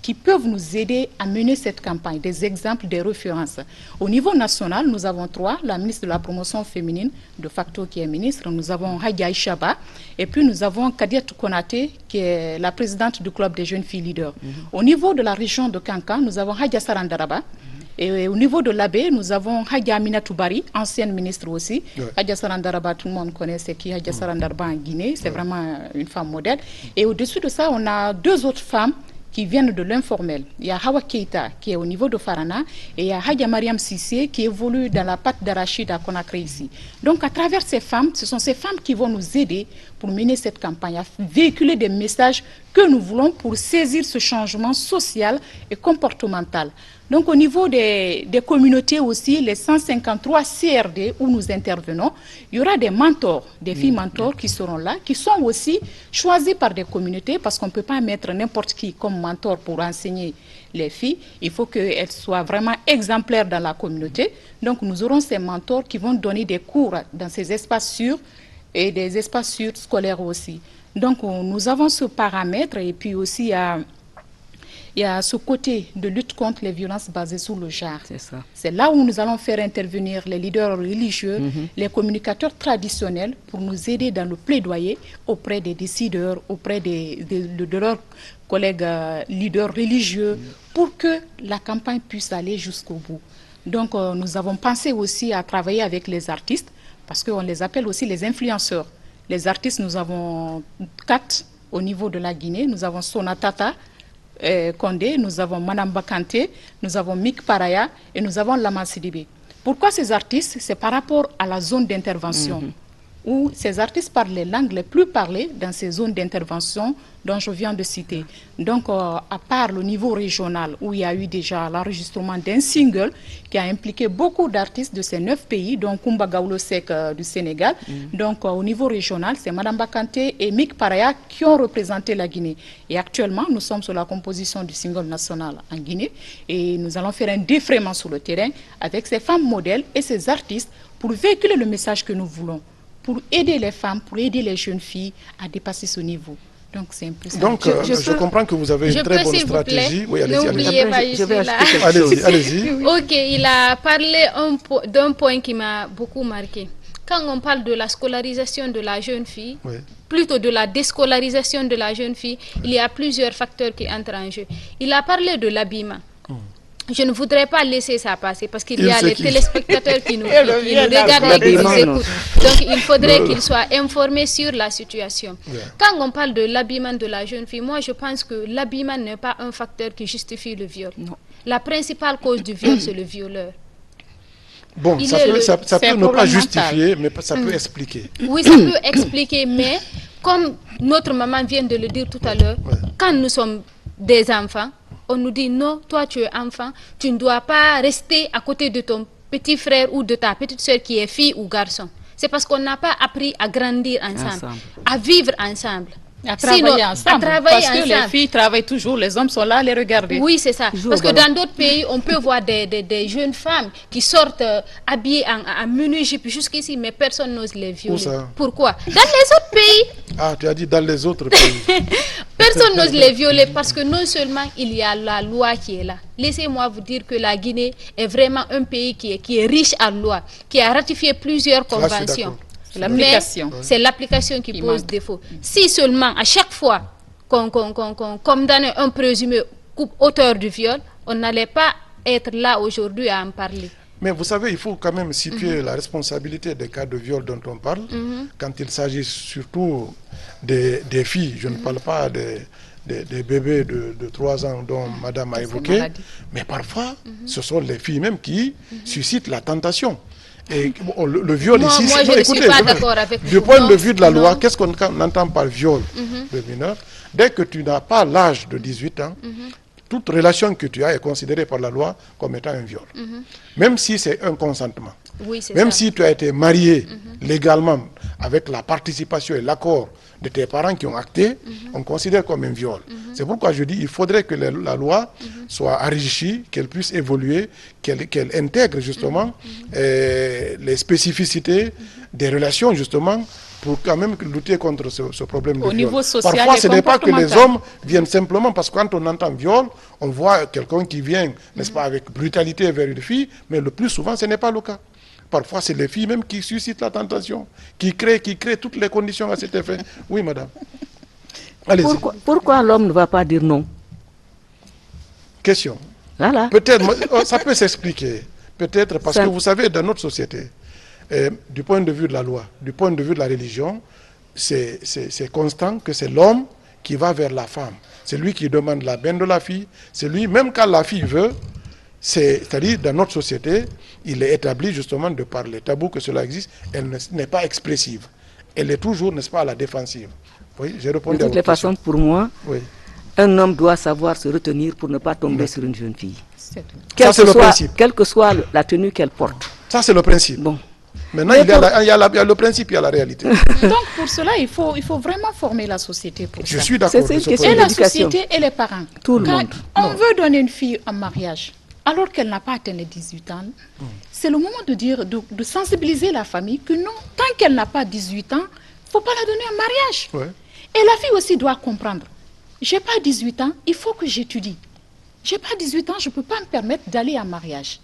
qui peuvent nous aider à mener cette campagne, des exemples, des références. Au niveau national, nous avons 3, la ministre de la promotion féminine, de facto qui est ministre, nous avons Hadja Aïchaba, et puis nous avons Kadiat Konaté, qui est la présidente du club des jeunes filles leaders. Au niveau de la région de Kanka, nous avons Hadja Sarandaraba, et au niveau de l'Abbé, nous avons Hadja Amina Toubari, ancienne ministre aussi. Hadja Sarandaraba, tout le monde connaît c'est qui Hadja Sarandaraba en Guinée, c'est vraiment une femme modèle. Et au-dessus de ça, on a 2 autres femmes qui viennent de l'informel. Il y a Hawa Keita qui est au niveau de Farana et il y a Hadja Mariam Sissé qui évolue dans la pâte d'arachide à Conakry ici. Donc à travers ces femmes, ce sont ces femmes qui vont nous aider pour mener cette campagne, à véhiculer des messages que nous voulons pour saisir ce changement social et comportemental. Donc au niveau des communautés aussi, les 153 CRD où nous intervenons, il y aura des mentors, des filles mentors qui seront là, qui sont aussi choisis par des communautés parce qu'on ne peut pas mettre n'importe qui comme mentor pour enseigner les filles. Il faut qu'elles soient vraiment exemplaires dans la communauté. Donc nous aurons ces mentors qui vont donner des cours dans ces espaces sûrs et des espaces sûrs scolaires aussi. Donc nous avons ce paramètre et puis aussi il y a ce côté de lutte contre les violences basées sur le genre. C'est là où nous allons faire intervenir les leaders religieux, les communicateurs traditionnels pour nous aider dans le plaidoyer auprès des décideurs, auprès de leurs collègues leaders religieux pour que la campagne puisse aller jusqu'au bout. Donc nous avons pensé aussi à travailler avec les artistes parce qu'on les appelle aussi les influenceurs. Les artistes, nous avons 4 au niveau de la Guinée. Nous avons Sonatata Condé, nous avons Madame Bakante, nous avons Mik Paraya et nous avons Lama Sidibé. Pourquoi ces artistes? C'est par rapport à la zone d'intervention où ces artistes parlent les langues les plus parlées dans ces zones d'intervention dont je viens de citer. Donc, à part le niveau régional, où il y a eu déjà l'enregistrement d'un single qui a impliqué beaucoup d'artistes de ces 9 pays, dont Kumba Gawlo Sek du Sénégal. Donc, au niveau régional, c'est Madame Bakante et Mik Paraya qui ont représenté la Guinée. Et actuellement, nous sommes sur la composition du single national en Guinée. Et nous allons faire un défraiement sur le terrain avec ces femmes modèles et ces artistes pour véhiculer le message que nous voulons, pour aider les femmes, pour aider les jeunes filles à dépasser ce niveau. Donc, c'est un peu ça. Donc, je comprends que vous avez une très bonne stratégie. Oui, allez-y. Je vais ajouter allez-y. Ok, il a parlé d'un point qui m'a beaucoup marqué. Quand on parle de la scolarisation de la jeune fille, plutôt de la déscolarisation de la jeune fille, il y a plusieurs facteurs qui entrent en jeu. Il a parlé de l'habillement. Je ne voudrais pas laisser ça passer parce qu'il y a les téléspectateurs qui nous regardent et qui nous écoutent. Donc, il faudrait qu'ils soient informés sur la situation. Quand on parle de l'habillement de la jeune fille, moi, je pense que l'habillement n'est pas un facteur qui justifie le viol. Non. La principale cause du viol, c'est le violeur. Bon, ça peut ne pas justifier, mais ça peut expliquer. Oui, ça peut expliquer, mais comme notre maman vient de le dire tout à l'heure, quand nous sommes des enfants, on nous dit non, toi tu es enfant, tu ne dois pas rester à côté de ton petit frère ou de ta petite soeur qui est fille ou garçon. C'est parce qu'on n'a pas appris à grandir ensemble, à vivre ensemble. À travailler ensemble. Parce que les filles travaillent toujours, les hommes sont là à les regarder. Oui, c'est ça. Parce que dans d'autres pays, on peut voir des jeunes femmes qui sortent habillées en mini-jupe jusqu'ici, mais personne n'ose les violer. Pourquoi? Dans les autres pays. Ah, tu as dit dans les autres pays. Personne n'ose les violer parce que non seulement il y a la loi qui est là. Laissez-moi vous dire que la Guinée est vraiment un pays qui est riche en loi, qui a ratifié plusieurs conventions. C'est l'application qui pose défaut. Si seulement à chaque fois qu'on condamne un présumé auteur du viol, on n'allait pas être là aujourd'hui à en parler. Mais vous savez, il faut quand même situer la responsabilité des cas de viol dont on parle, quand il s'agit surtout des filles. Je ne parle pas des bébés de 3 ans dont Madame a évoqué, mais parfois, ce sont les filles même qui suscitent la tentation. Et le viol ici, moi je ne suis pas d'accord avec vous. Du point de vue de la loi, qu'est-ce qu'on entend par viol de mineur? Dès que tu n'as pas l'âge de 18 ans, toute relation que tu as est considérée par la loi comme étant un viol. Même si c'est un consentement. Oui, même si tu as été marié légalement avec la participation et l'accord de tes parents qui ont acté, on considère comme un viol. C'est pourquoi je dis qu'il faudrait que la loi soit enrichie, qu'elle puisse évoluer, qu'elle intègre justement les spécificités des relations justement pour quand même lutter contre ce problème de viol. Au niveau social, parfois, ce n'est pas que les hommes viennent simplement, parce que quand on entend viol, on voit quelqu'un qui vient, n'est-ce pas, avec brutalité vers une fille, mais le plus souvent, ce n'est pas le cas. Parfois, c'est les filles même qui suscitent la tentation, qui créent toutes les conditions à cet effet. Oui, madame. Allez-y. Pourquoi l'homme ne va pas dire non? Question. Voilà. Peut-être, ça peut s'expliquer. Peut-être parce que vous savez, dans notre société, du point de vue de la loi, du point de vue de la religion, c'est constant que c'est l'homme qui va vers la femme. C'est lui qui demande la main de la fille. C'est lui, même quand la fille veut, c'est-à-dire dans notre société, il est établi justement de par les tabous que cela existe, elle n'est pas expressive. Elle est toujours, n'est-ce pas, à la défensive. Oui, j'ai répondu de toutes les façons, pour moi, un homme doit savoir se retenir pour ne pas tomber sur une jeune fille. Ça, c'est le principe. Quelle que soit la tenue qu'elle porte. Ça, c'est le principe. Bon. Maintenant, il y a le principe, il y a la réalité. Donc, pour cela, il faut vraiment former la société pour ça. Je suis d'accord. Et la société et les parents. Tout le monde. On veut donner une fille en mariage, alors qu'elle n'a pas atteint les 18 ans. C'est le moment de dire, de sensibiliser la famille que non, tant qu'elle n'a pas 18 ans, il ne faut pas la donner en mariage. Ouais. Et la fille aussi doit comprendre. Je n'ai pas 18 ans, il faut que j'étudie. Je n'ai pas 18 ans, je ne peux pas me permettre d'aller en mariage.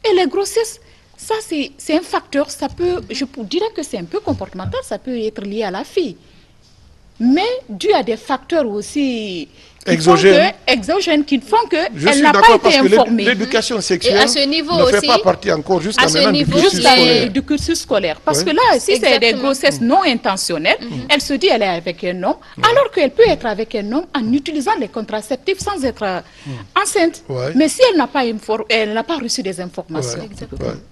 Et les grossesses, ça c'est un facteur, je dirais que c'est un peu comportemental, ça peut être lié à la fille. Mais dû à des facteurs aussi exogènes qui font qu'elle n'a pas été informée. L'éducation sexuelle et à ce niveau ne fait aussi, pas partie encore jusqu'à maintenant du cursus scolaire. Parce que là, si c'est des grossesses non intentionnelles, elle se dit elle est avec un homme, alors qu'elle peut être avec un homme en utilisant les contraceptifs sans être enceinte. Mais si elle n'a pas reçu des informations,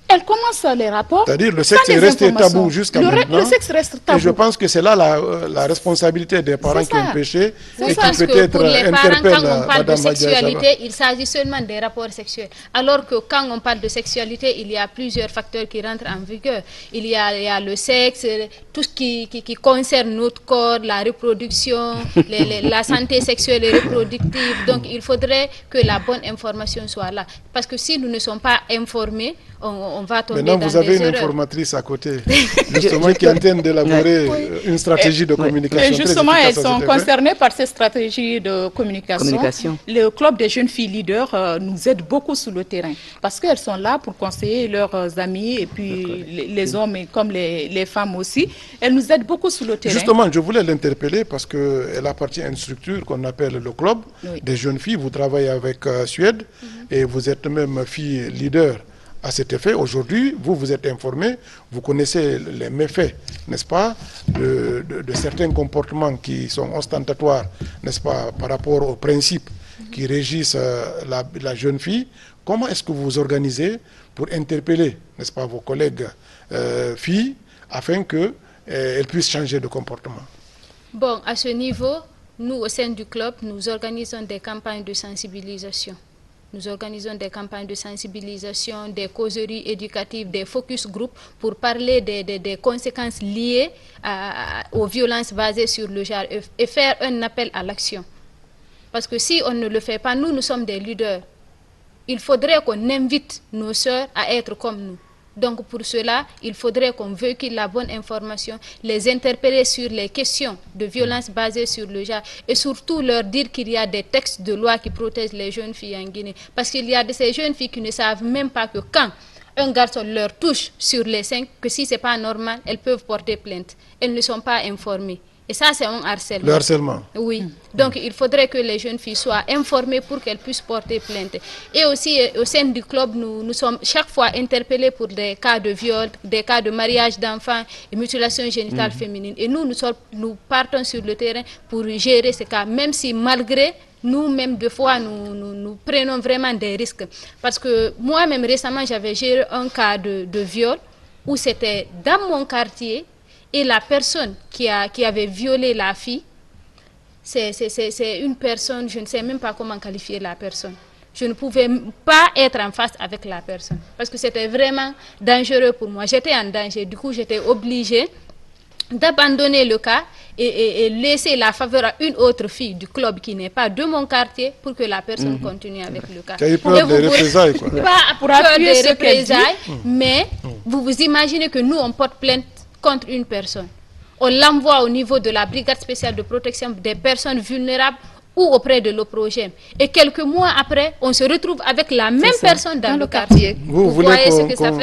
elle commence les rapports. C'est-à-dire le sexe est resté tabou jusqu'à maintenant. Le sexe reste tabou. Et je pense que c'est là la responsabilité des parents qui ont péché et qui peut-être parents, quand on parle de sexualité, il s'agit seulement des rapports sexuels. Alors que quand on parle de sexualité, il y a plusieurs facteurs qui rentrent en vigueur. Il y a le sexe, tout ce qui concerne notre corps, la reproduction, la santé sexuelle et reproductive. Donc il faudrait que la bonne information soit là. Parce que si nous ne sommes pas informés, on va tomber dans des erreurs. Maintenant, vous avez une informatrice à côté, justement, qui est en train d'élaborer une stratégie de communication. Et justement, elles sont concernées par ces stratégies de communication. Le club des jeunes filles leaders nous aide beaucoup sur le terrain parce qu'elles sont là pour conseiller leurs amis et puis les hommes et comme les femmes aussi. Elles nous aident beaucoup sur le terrain. Justement, je voulais l'interpeller parce qu'elle appartient à une structure qu'on appelle le club des jeunes filles. Vous travaillez avec Suède et vous êtes même fille leader. À cet effet, aujourd'hui, vous êtes informé, vous connaissez les méfaits, n'est-ce pas, de certains comportements qui sont ostentatoires, n'est-ce pas, par rapport aux principes qui régissent la jeune fille. Comment est-ce que vous vous organisez pour interpeller, n'est-ce pas, vos collègues filles, afin qu'elles puissent changer de comportement? Bon, à ce niveau, nous, au sein du club, nous organisons des campagnes de sensibilisation. Nous organisons des campagnes de sensibilisation, des causeries éducatives, des focus group pour parler des conséquences liées aux violences basées sur le genre et faire un appel à l'action. Parce que si on ne le fait pas, nous sommes des leaders. Il faudrait qu'on invite nos sœurs à être comme nous. Donc pour cela, il faudrait qu'on véhicule la bonne information, les interpeller sur les questions de violence basées sur le genre et surtout leur dire qu'il y a des textes de loi qui protègent les jeunes filles en Guinée. Parce qu'il y a de ces jeunes filles qui ne savent même pas que quand un garçon leur touche sur les seins, que si ce n'est pas normal, elles peuvent porter plainte. Elles ne sont pas informées. Et ça, c'est un harcèlement. Le harcèlement. Oui. Donc, il faudrait que les jeunes filles soient informées pour qu'elles puissent porter plainte. Et aussi, au sein du club, nous sommes chaque fois interpellés pour des cas de viol, des cas de mariage d'enfants et mutilation génitale féminine. Et nous partons sur le terrain pour gérer ces cas, même si malgré nous-mêmes, des fois, nous prenons vraiment des risques. Parce que moi-même, récemment, j'avais géré un cas de viol où c'était dans mon quartier. Et la personne qui avait violé la fille, c'est une personne, je ne sais même pas comment qualifier la personne. Je ne pouvais pas être en face avec la personne parce que c'était vraiment dangereux pour moi. J'étais en danger, du coup j'étais obligée d'abandonner le cas et laisser la faveur à une autre fille du club qui n'est pas de mon quartier pour que la personne continue avec le cas. Tu as eu peur des représailles, quoi. Pas pour peur des représailles, mais vous imaginez que nous on porte plainte contre une personne. on l'envoie au niveau de la brigade spéciale de protection des personnes vulnérables ou auprès de l'OPROGEM. Et quelques mois après, on se retrouve avec la même personne dans le quartier. Vous voulez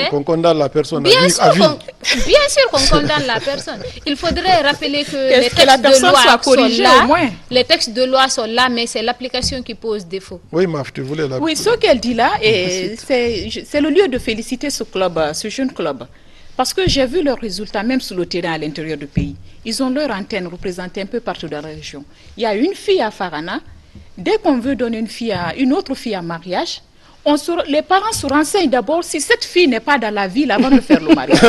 qu'on condamne la personne bien sûr qu'on condamne la personne. Il faudrait rappeler que les textes de loi sont là. Les textes de loi sont là, mais c'est l'application qui pose défaut. Oui, Maf, tu voulais la... Oui, ce qu'elle dit là, c'est le lieu de féliciter ce club, ce jeune club. Parce que j'ai vu leurs résultats, même sur le terrain à l'intérieur du pays. Ils ont leur antenne représentée un peu partout dans la région. Il y a une fille à Farana. Dès qu'on veut donner une autre fille en mariage, les parents se renseignent d'abord si cette fille n'est pas dans la ville avant de faire le mariage.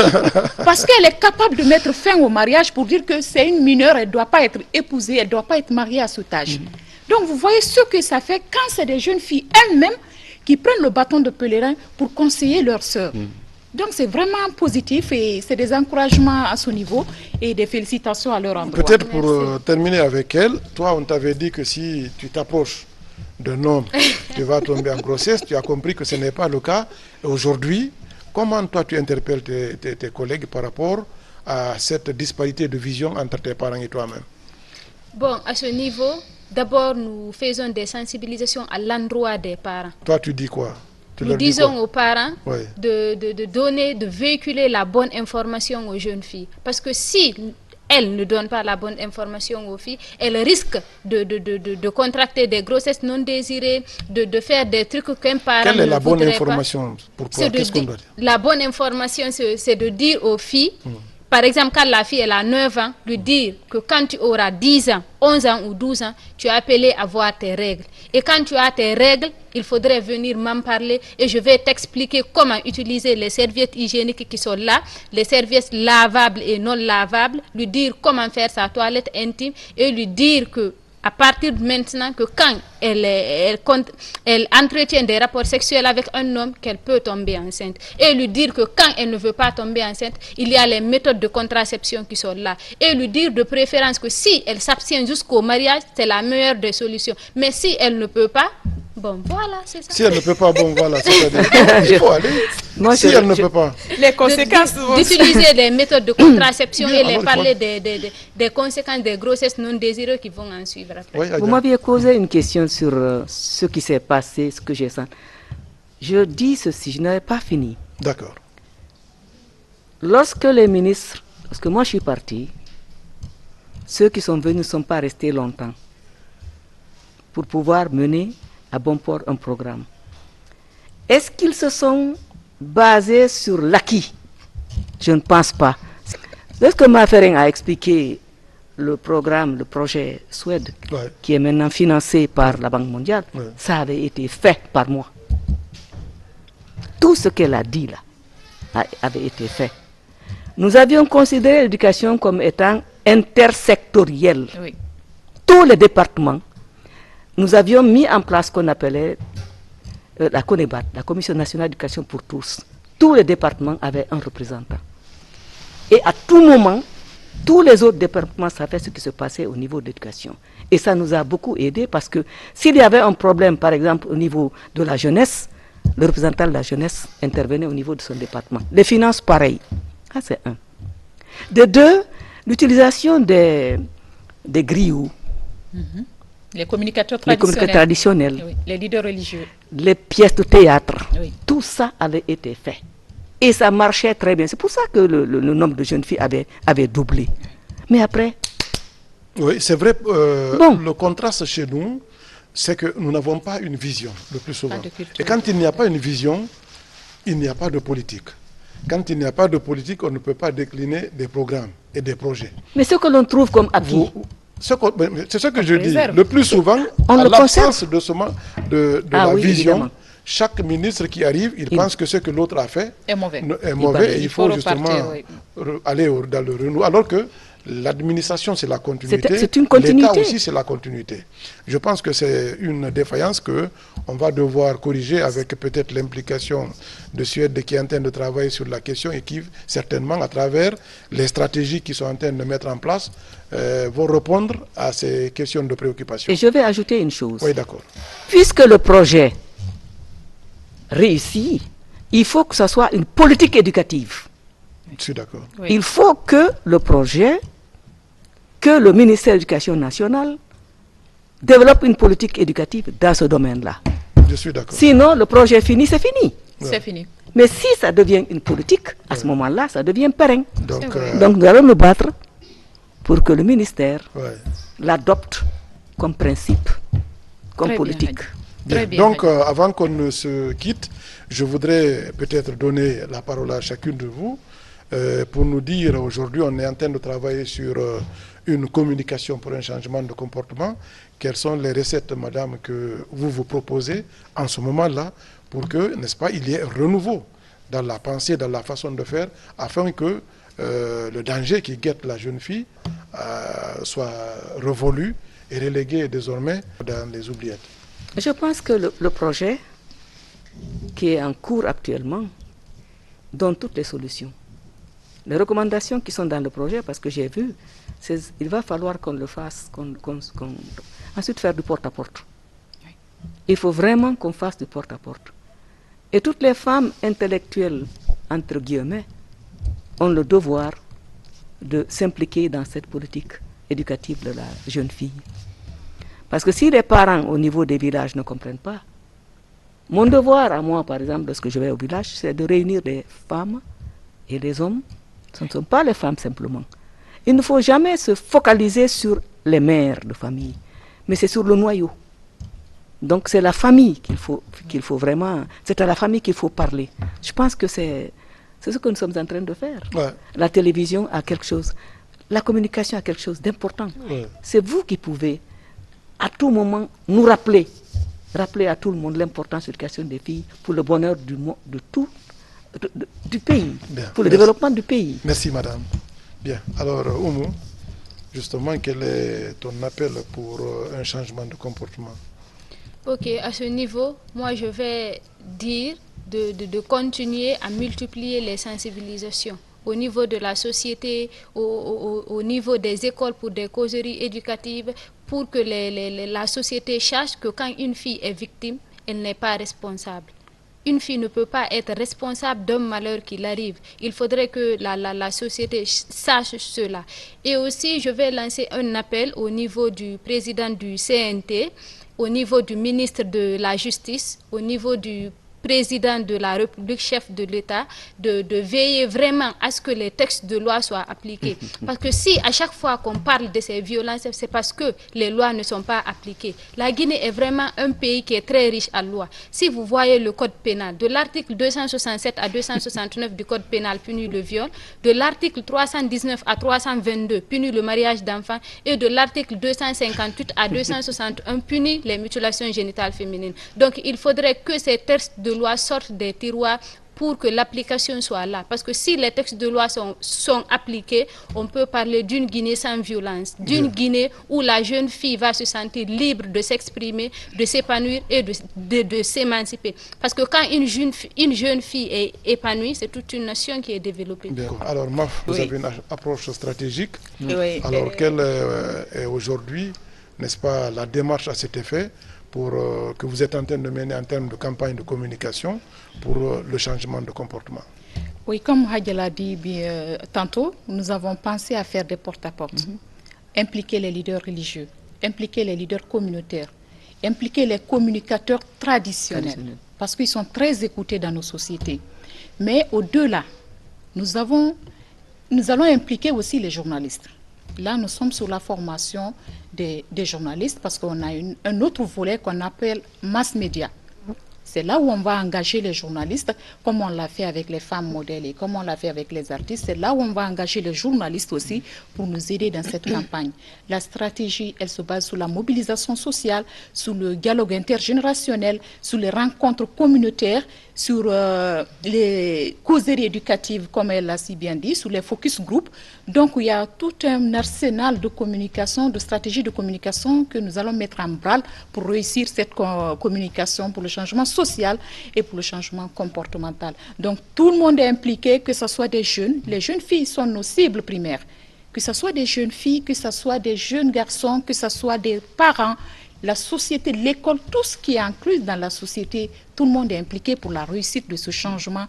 Parce qu'elle est capable de mettre fin au mariage pour dire que c'est une mineure, elle ne doit pas être épousée, elle ne doit pas être mariée à cet âge. Donc vous voyez ce que ça fait quand c'est des jeunes filles elles-mêmes qui prennent le bâton de pèlerin pour conseiller leurs sœurs. Donc c'est vraiment positif et c'est des encouragements à ce niveau et des félicitations à leur endroit. Peut-être pour terminer avec elle, toi on t'avait dit que si tu t'approches d'un homme, tu vas tomber en grossesse, tu as compris que ce n'est pas le cas. Aujourd'hui, comment toi tu interpelles tes collègues par rapport à cette disparité de vision entre tes parents et toi-même? Bon, à ce niveau, d'abord nous faisons des sensibilisations à l'endroit des parents. Toi tu dis quoi? Nous disons aux parents de donner, de véhiculer la bonne information aux jeunes filles. Parce que si elles ne donnent pas la bonne information aux filles, elles risquent de contracter des grossesses non désirées, de faire des trucs qu'un parent ne voudrait pas. Quelle est la bonne information? Pourquoi? Qu'est-ce qu'on doit dire? La bonne information, c'est de dire aux filles, par exemple, quand la fille elle a 9 ans, lui dire que quand tu auras 10 ans, 11 ans ou 12 ans, tu es appelé à voir tes règles. Et quand tu as tes règles, il faudrait venir m'en parler et je vais t'expliquer comment utiliser les serviettes hygiéniques qui sont là, les serviettes lavables et non lavables, lui dire comment faire sa toilette intime et lui dire que à partir de maintenant, que quand elle entretient des rapports sexuels avec un homme, qu'elle peut tomber enceinte. Et lui dire que quand elle ne veut pas tomber enceinte, il y a les méthodes de contraception qui sont là. Et lui dire de préférence que si elle s'abstient jusqu'au mariage, c'est la meilleure des solutions. Mais si elle ne peut pas, bon, voilà, c'est ça. Si elle ne peut pas, bon, voilà, c'est-à-dire, il faut aller. Si elle ne peut pas. Les conséquences d'utiliser des méthodes de contraception et les parler des conséquences des grossesses non désirées qui vont en suivre après. Oui, vous m'aviez posé une question sur ce qui s'est passé, ce que j'ai senti. Je dis ceci, je n'avais pas fini. D'accord. Lorsque les ministres, parce que moi je suis parti, ceux qui sont venus ne sont pas restés longtemps pour pouvoir mener à bon port un programme. Est-ce qu'ils se sont basés sur l'acquis? Je ne pense pas. Lorsque Mafering a expliqué le programme, le projet Suède, qui est maintenant financé par la Banque mondiale, ça avait été fait par moi. Tout ce qu'elle a dit là avait été fait. Nous avions considéré l'éducation comme étant intersectorielle. Oui. Tous les départements, nous avions mis en place ce qu'on appelait la CONEBAT, la Commission nationale d'éducation pour tous. Tous les départements avaient un représentant. Et à tout moment, tous les autres départements savaient ce qui se passait au niveau de l'éducation. Et ça nous a beaucoup aidé parce que s'il y avait un problème, par exemple, au niveau de la jeunesse, le représentant de la jeunesse intervenait au niveau de son département. Les finances, pareil. Ça, c'est un. De deux, l'utilisation des griots. Les communicateurs traditionnels. Oui. Les leaders religieux. Les pièces de théâtre. Oui. Tout ça avait été fait. Et ça marchait très bien. C'est pour ça que le nombre de jeunes filles avait doublé. Mais après... Oui, c'est vrai. Le contraste chez nous, c'est que nous n'avons pas une vision, le plus souvent. Et quand il n'y a pas une vision, il n'y a pas de politique. Quand il n'y a pas de politique, on ne peut pas décliner des programmes et des projets. Mais ce que l'on trouve comme acquis... C'est ce que je dis. Le plus souvent, à l'absence de la vision, évidemment. Chaque ministre qui arrive, il pense que ce que l'autre a fait est mauvais. Et il faut justement aller dans le renouveau. Alors que l'administration, c'est la continuité. C'est une continuité. L'État aussi, c'est la continuité. Je pense que c'est une défaillance qu'on va devoir corriger avec peut-être l'implication de Suède qui est en train de travailler sur la question et qui, certainement, à travers les stratégies qu'ils sont en train de mettre en place, vont répondre à ces questions de préoccupation. Et je vais ajouter une chose. Oui, d'accord. Puisque le projet réussit, il faut que ce soit une politique éducative. Je suis d'accord. Oui. Il faut que le projet que le ministère de l'Éducation nationale développe une politique éducative dans ce domaine-là. Je suis d'accord. Sinon, le projet est fini, c'est fini. Ouais. C'est fini. Mais si ça devient une politique, à ce moment-là, ça devient pérenne. Donc nous allons nous battre pour que le ministère l'adopte comme principe, comme Très politique. Bien. Donc, avant qu'on ne se quitte, je voudrais peut-être donner la parole à chacune de vous pour nous dire, aujourd'hui, on est en train de travailler sur une communication pour un changement de comportement. Quelles sont les recettes, madame, que vous vous proposez en ce moment-là pour que, n'est-ce pas, il y ait un renouveau dans la pensée, dans la façon de faire, afin que le danger qui guette la jeune fille soit révolu et relégué désormais dans les oubliettes? Je pense que le projet qui est en cours actuellement donne toutes les solutions. Les recommandations qui sont dans le projet, parce que j'ai vu, il va falloir qu'on le fasse, ensuite faire du porte-à-porte. Il faut vraiment qu'on fasse du porte-à-porte. Et toutes les femmes intellectuelles, entre guillemets, ont le devoir de s'impliquer dans cette politique éducative de la jeune fille. Parce que si les parents au niveau des villages ne comprennent pas, mon devoir à moi, par exemple, lorsque je vais au village, c'est de réunir des femmes et des hommes. Ce ne sont pas les femmes simplement. Il ne faut jamais se focaliser sur les mères de famille, mais c'est sur le noyau. Donc c'est la famille qu'il faut vraiment, c'est à la famille qu'il faut parler. Je pense que c'est ce que nous sommes en train de faire. Ouais. La télévision a quelque chose, la communication a quelque chose d'important. Ouais. C'est vous qui pouvez à tout moment nous rappeler à tout le monde l'importance de l'éducation des filles pour le bonheur du pays, bien, pour le développement du pays. Merci madame. Bien, alors Oumou, justement, quel est ton appel pour un changement de comportement? Ok, à ce niveau, moi je vais dire de continuer à multiplier les sensibilisations au niveau de la société, au niveau des écoles pour des causeries éducatives, pour que la société sache que quand une fille est victime, elle n'est pas responsable. Une fille ne peut pas être responsable d'un malheur qui l'arrive. Il faudrait que la société sache cela. Et aussi, je vais lancer un appel au niveau du président du CNT, au niveau du ministre de la Justice, au niveau du président de la République, chef de l'État, de veiller vraiment à ce que les textes de loi soient appliqués. Parce que si à chaque fois qu'on parle de ces violences, c'est parce que les lois ne sont pas appliquées. La Guinée est vraiment un pays qui est très riche en lois. Si vous voyez le code pénal, de l'article 267 à 269 du code pénal punit le viol, de l'article 319 à 322 punit le mariage d'enfants et de l'article 258 à 261 punit les mutilations génitales féminines. Donc il faudrait que ces textes de loi sortent des tiroirs pour que l'application soit là. Parce que si les textes de loi sont appliqués, on peut parler d'une Guinée sans violence, d'une Guinée où la jeune fille va se sentir libre de s'exprimer, de s'épanouir et de s'émanciper. Parce que quand une jeune fille est épanouie, c'est toute une nation qui est développée. Bien. Alors Maf, vous avez une approche stratégique. Oui. Alors quelle est aujourd'hui, n'est-ce pas, la démarche à cet effet que vous êtes en train de mener en termes de campagne de communication pour le changement de comportement? Oui, comme Hadja l'a dit tantôt, nous avons pensé à faire des porte-à-porte, impliquer les leaders religieux, impliquer les leaders communautaires, impliquer les communicateurs traditionnels, parce qu'ils sont très écoutés dans nos sociétés. Mais au-delà, nous allons impliquer aussi les journalistes. Là, nous sommes sur la formation des journalistes parce qu'on a un autre volet qu'on appelle mass média. C'est là où on va engager les journalistes, comme on l'a fait avec les femmes modèles et comme on l'a fait avec les artistes. C'est là où on va engager les journalistes aussi pour nous aider dans cette campagne. La stratégie, elle se base sur la mobilisation sociale, sur le dialogue intergénérationnel, sur les rencontres communautaires, sur les causeries éducatives, comme elle l'a si bien dit, sur les focus group. Donc, il y a tout un arsenal de communication, de stratégies de communication que nous allons mettre en branle pour réussir cette communication pour le changement social et pour le changement comportemental. Donc, tout le monde est impliqué, que ce soit des jeunes. Les jeunes filles sont nos cibles primaires. Que ce soit des jeunes filles, que ce soit des jeunes garçons, que ce soit des parents, la société, l'école, tout ce qui est inclus dans la société, tout le monde est impliqué pour la réussite de ce changement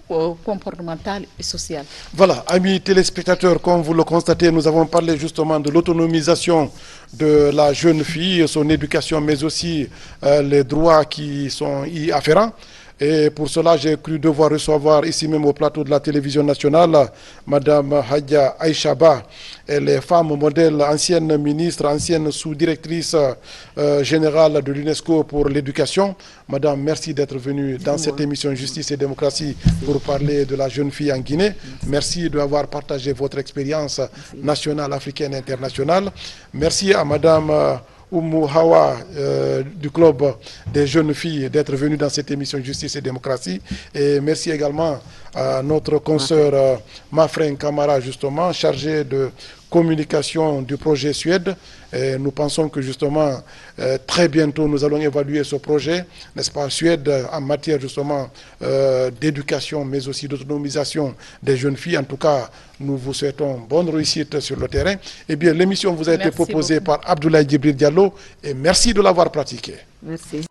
comportementale et sociale. Voilà, amis téléspectateurs, comme vous le constatez, nous avons parlé justement de l'autonomisation de la jeune fille, son éducation, mais aussi les droits qui sont y afférents. Et pour cela, j'ai cru devoir recevoir ici même au plateau de la télévision nationale Madame Hadja Aïcha Ba. Elle est femme modèle, ancienne ministre, ancienne sous-directrice générale de l'UNESCO pour l'éducation. Madame, merci d'être venue dans cette émission Justice et Démocratie pour parler de la jeune fille en Guinée. Merci d'avoir partagé votre expérience nationale, africaine et internationale. Merci à Madame Oumou Hawa du club des jeunes filles d'être venue dans cette émission Justice et Démocratie. Et merci également à notre consoeur Mafren Kamara, justement, chargé de communication du projet Suède. Et nous pensons que justement, très bientôt, nous allons évaluer ce projet, n'est-ce pas, Suède, en matière justement d'éducation, mais aussi d'autonomisation des jeunes filles. En tout cas, nous vous souhaitons bonne réussite sur le terrain. Eh bien, l'émission vous a été proposée par Abdoulaye Djibril Diallo et merci de l'avoir pratiquée. Merci.